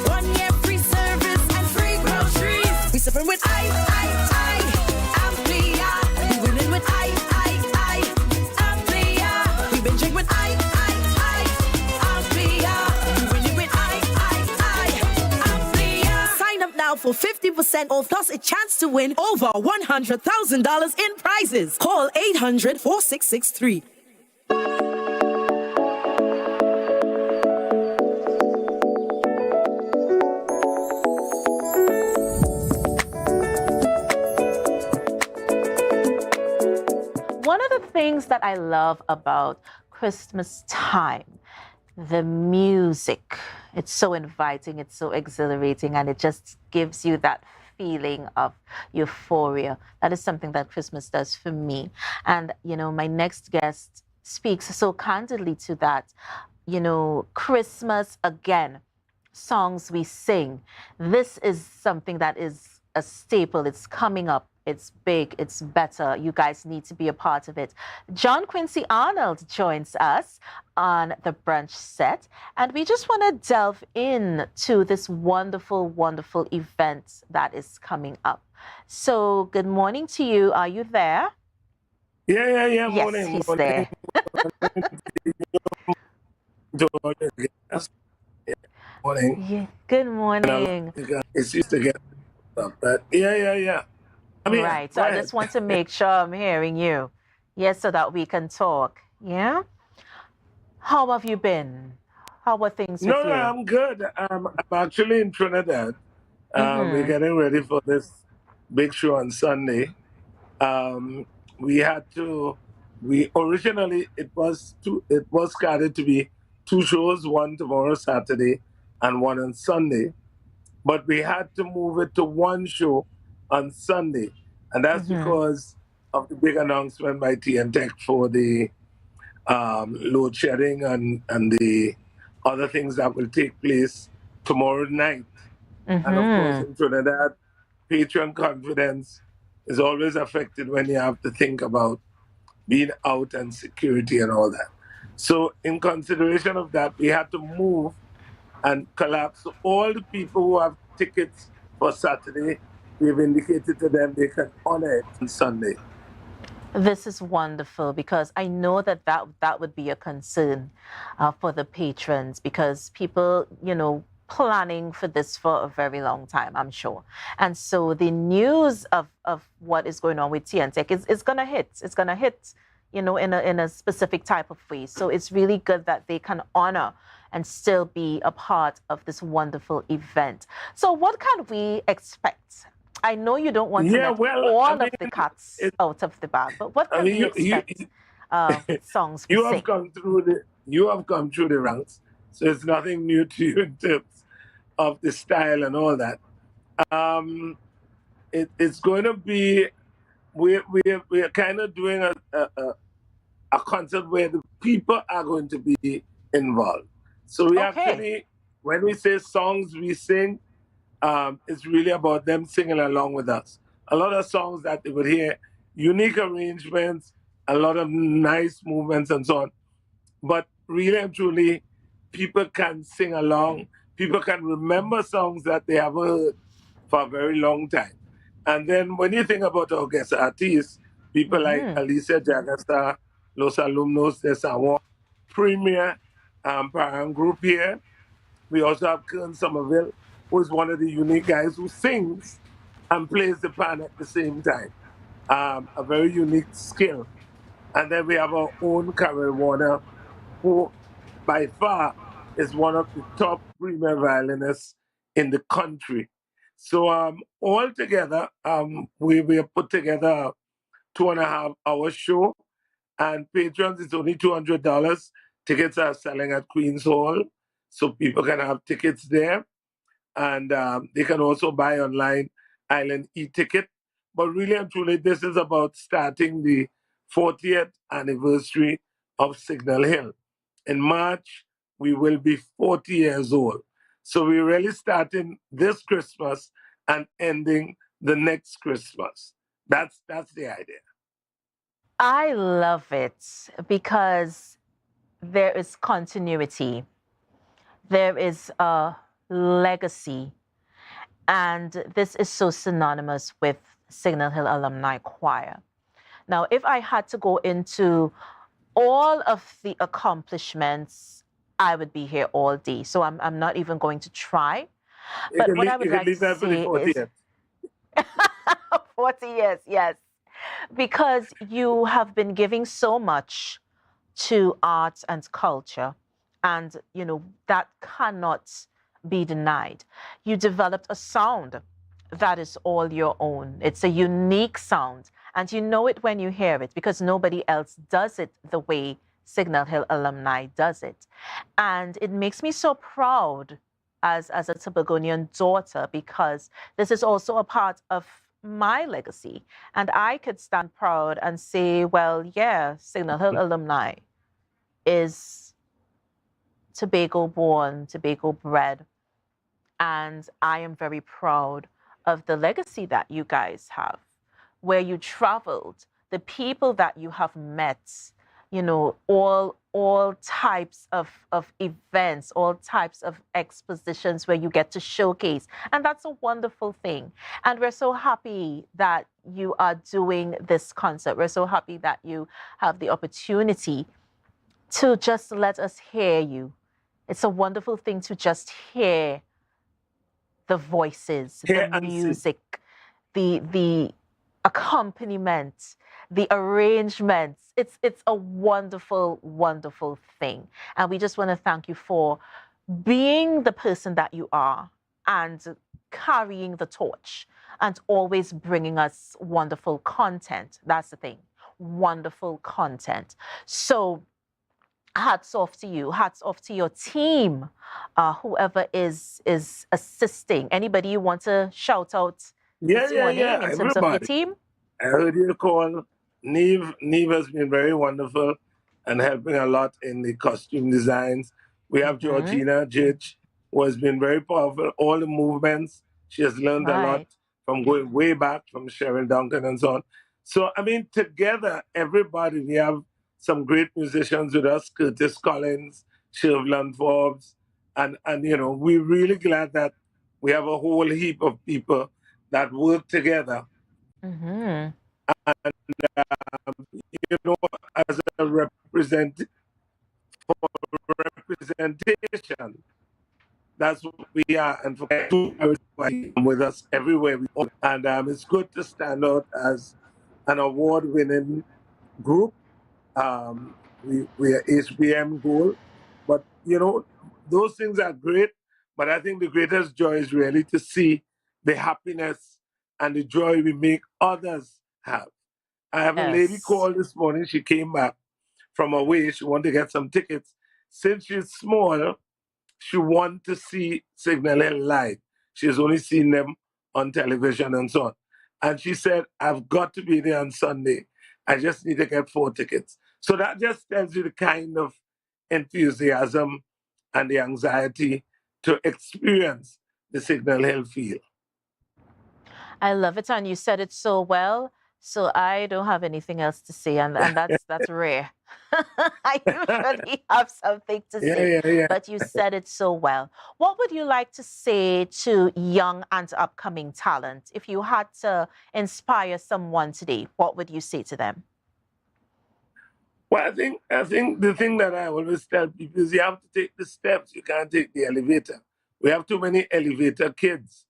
1 year free service and free groceries. We surfing with Amplia. We winning with Amplia. We binging with Amplia. We winning with Amplia. Sign up now for 50% off plus a chance to win over $100,000 in prizes. Call 800-4663. One of the things that I love about Christmas time, the music. It's so inviting, it's so exhilarating, and it just gives you that feeling of euphoria. That is something that Christmas does for me. And, you know, my next guest speaks so candidly to that. You know, Christmas again, songs we sing. This is something that is a staple. It's coming up It's big, it's better. You guys need to be a part of it. John Quincy Arnold joins us on the brunch set, and we just want to delve into this wonderful, wonderful event that is coming up. So, good morning to you. Are you there? Yeah. Yes, Morning, he's morning. there. Morning. Yeah. Good morning. It's used to get stuff, but yeah. I'm here. Right. So Go I ahead. just want to make sure I'm hearing you. Yes, so that we can talk. Yeah. How have you been? How are things with No, you? I'm good. I'm actually in Trinidad. We're Mm-hmm. getting ready for this big show on Sunday. Um, we had to. We originally it was scheduled to be two shows, one tomorrow Saturday, and one on Sunday. But we had to move it to one show on Sunday, and that's because of the big announcement by TN for the load shedding and the other things that will take place tomorrow night. And of course, in Trinidad, patron confidence is always affected when you have to think about being out and security and all that. So, in consideration of that, we had to move and collapse. So all the people who have tickets for Saturday, we've indicated to them they can honor it on Sunday. This is wonderful because I know that would be a concern for the patrons because people, planning for this for a very long time, I'm sure. And so the news of what is going on with TNTech is going to hit. It's going to hit, in a specific type of way. So it's really good that they can honor and still be a part of this wonderful event. So what can we expect? I know you don't want to let all of the cats out of the bag, but what can we expect songs we you sing? have come through the ranks, so it's nothing new to you in terms of the style and all that. It's going to be we're kind of doing a concert where the people are going to be involved. So we actually, when we say songs we sing, it's really about them singing along with us. A lot of songs that they would hear, unique arrangements, a lot of nice movements and so on. But really and truly, people can sing along. People can remember songs that they haven't heard for a very long time. And then when you think about our guest artists, people like Alicia Jagasta, Los Alumnos de San Juan, Premier Parang Group here. We also have Kern Somerville, who is one of the unique guys who sings and plays the pan at the same time. A very unique skill. And then we have our own Carol Warner, who by far is one of the top premier violinists in the country. So all together, we have put together a 2.5-hour show, and patrons is only $200. Tickets are selling at Queen's Hall, so people can have tickets there. And they can also buy online Island e-ticket. But really and truly, this is about starting the 40th anniversary of Signal Hill. In March, we will be 40 years old. So we're really starting this Christmas and ending the next Christmas. That's the idea. I love it because there is continuity. There is a legacy. And this is so synonymous with Signal Hill Alumni Choir. Now, if I had to go into all of the accomplishments, I would be here all day. So I'm not even going to try. But what I would like to say is 40 years, yes. Because you have been giving so much to arts and culture, and that cannot be denied. You developed a sound that is all your own. It's a unique sound, and you know it when you hear it because nobody else does it the way Signal Hill Alumni does it. And it makes me so proud as a Tobagonian daughter because this is also a part of my legacy. And I could stand proud and say, well, yeah, Signal Hill Alumni is Tobago born, Tobago bred. And I am very proud of the legacy that you guys have. where you traveled, the people that you have met, you know, all types of events, all types of expositions where you get to showcase. And that's a wonderful thing. And we're so happy that you are doing this concert. We're so happy that you have the opportunity to just let us hear you. It's a wonderful thing to just hear the voices, the music, the accompaniment, the arrangements. It's a wonderful, wonderful thing. And we just want to thank you for being the person that you are and carrying the torch and always bringing us wonderful content. That's the thing, wonderful content. So hats off to you, hats off to your team, whoever is assisting. Anybody you want to shout out this morning in terms of your team? I heard you call Neve. Neve has been very wonderful and helping a lot in the costume designs. We have Georgina Jitch, who has been very powerful. All the movements, she has learned a lot from going way back from Cheryl Duncan and so on. So, I mean, together, everybody, we have some great musicians with us, Curtis Collins, Shirvlan Forbes, and you know, we're really glad that we have a whole heap of people that work together. And, you know, as a representation, that's what we are. And for everybody with us everywhere we go. And it's good to stand out as an award-winning group. We are HBM Gold, but you know, those things are great. But I think the greatest joy is really to see the happiness and the joy we make others have. I have a lady called this morning. She came back from away. She wanted to get some tickets. Since she's small, she wants to see Signal Hill live. She's only seen them on television and so on. And she said, I've got to be there on Sunday. I just need to get 4 tickets. So that just tells you the kind of enthusiasm and the anxiety to experience the Signal Hill feel. I love it, and you said it so well. So I don't have anything else to say, and that's rare. I usually have something to say, but you said it so well. What would you like to say to young and upcoming talent? If you had to inspire someone today, what would you say to them? Well, I think the thing that I always tell people is you have to take the steps. You can't take the elevator. We have too many elevator kids.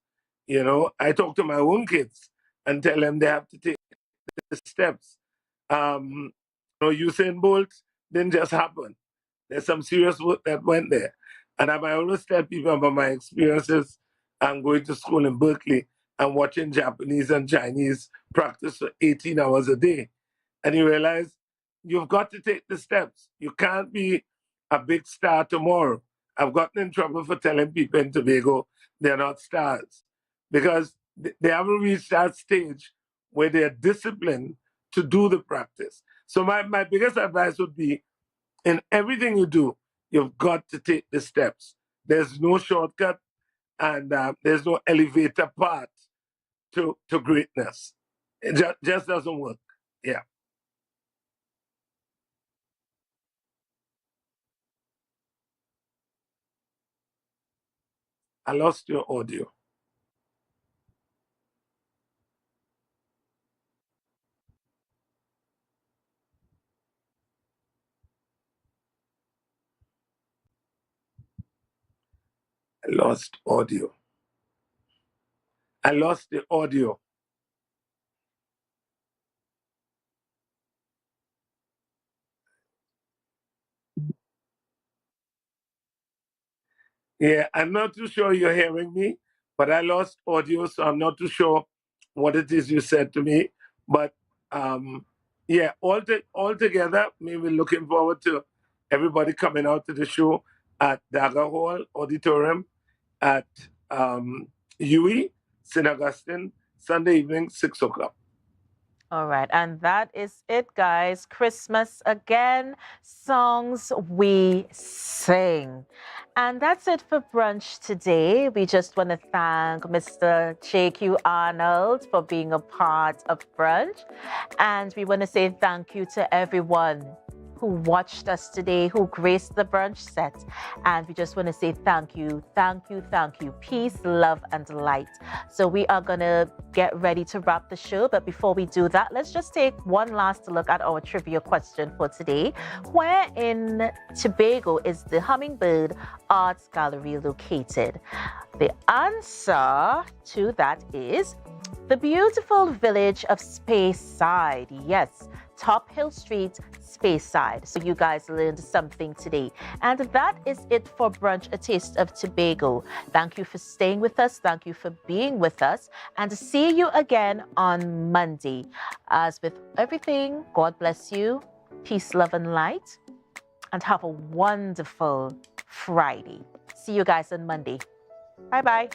You know, I talk to my own kids and tell them they have to take the steps. You know, Usain Bolt didn't just happen. There's some serious work that went there. And I always tell people about my experiences. I'm going to school in Berkeley and watching Japanese and Chinese practice for 18 hours a day. And you realize you've got to take the steps. You can't be a big star tomorrow. I've gotten in trouble for telling people in Tobago they're not stars because they haven't reached that stage where they're disciplined to do the practice. So my biggest advice would be, in everything you do, you've got to take the steps. There's no shortcut and there's no elevator path to greatness. It just doesn't work. Yeah. I lost your audio. I lost audio. I lost the audio. Yeah, I'm not too sure you're hearing me, but I lost audio, so I'm not too sure what it is you said to me. But yeah, all together, maybe looking forward to everybody coming out to the show at Dagger Hall Auditorium at UE, St. Augustine, Sunday evening, 6 o'clock. All right, and that is it, guys. Christmas again, songs we sing. And that's it for brunch today. We just want to thank Mr. J.Q. Arnold for being a part of brunch. And we want to say thank you to everyone who watched us today, who graced the brunch set. And we just want to say thank you, thank you, thank you. Peace, love, and light. So we are going to get ready to wrap the show. But before we do that, let's just take one last look at our trivia question for today. Where in Tobago is the Hummingbird Arts Gallery located? The answer to that is the beautiful village of Speyside. Yes, Top Hill Street, Speyside. So you guys learned something today. And that is it for Brunch, A Taste of Tobago. Thank you for staying with us. Thank you for being with us. And see you again on Monday. As with everything, God bless you. Peace, love, and light. And have a wonderful Friday. See you guys on Monday. Bye-bye.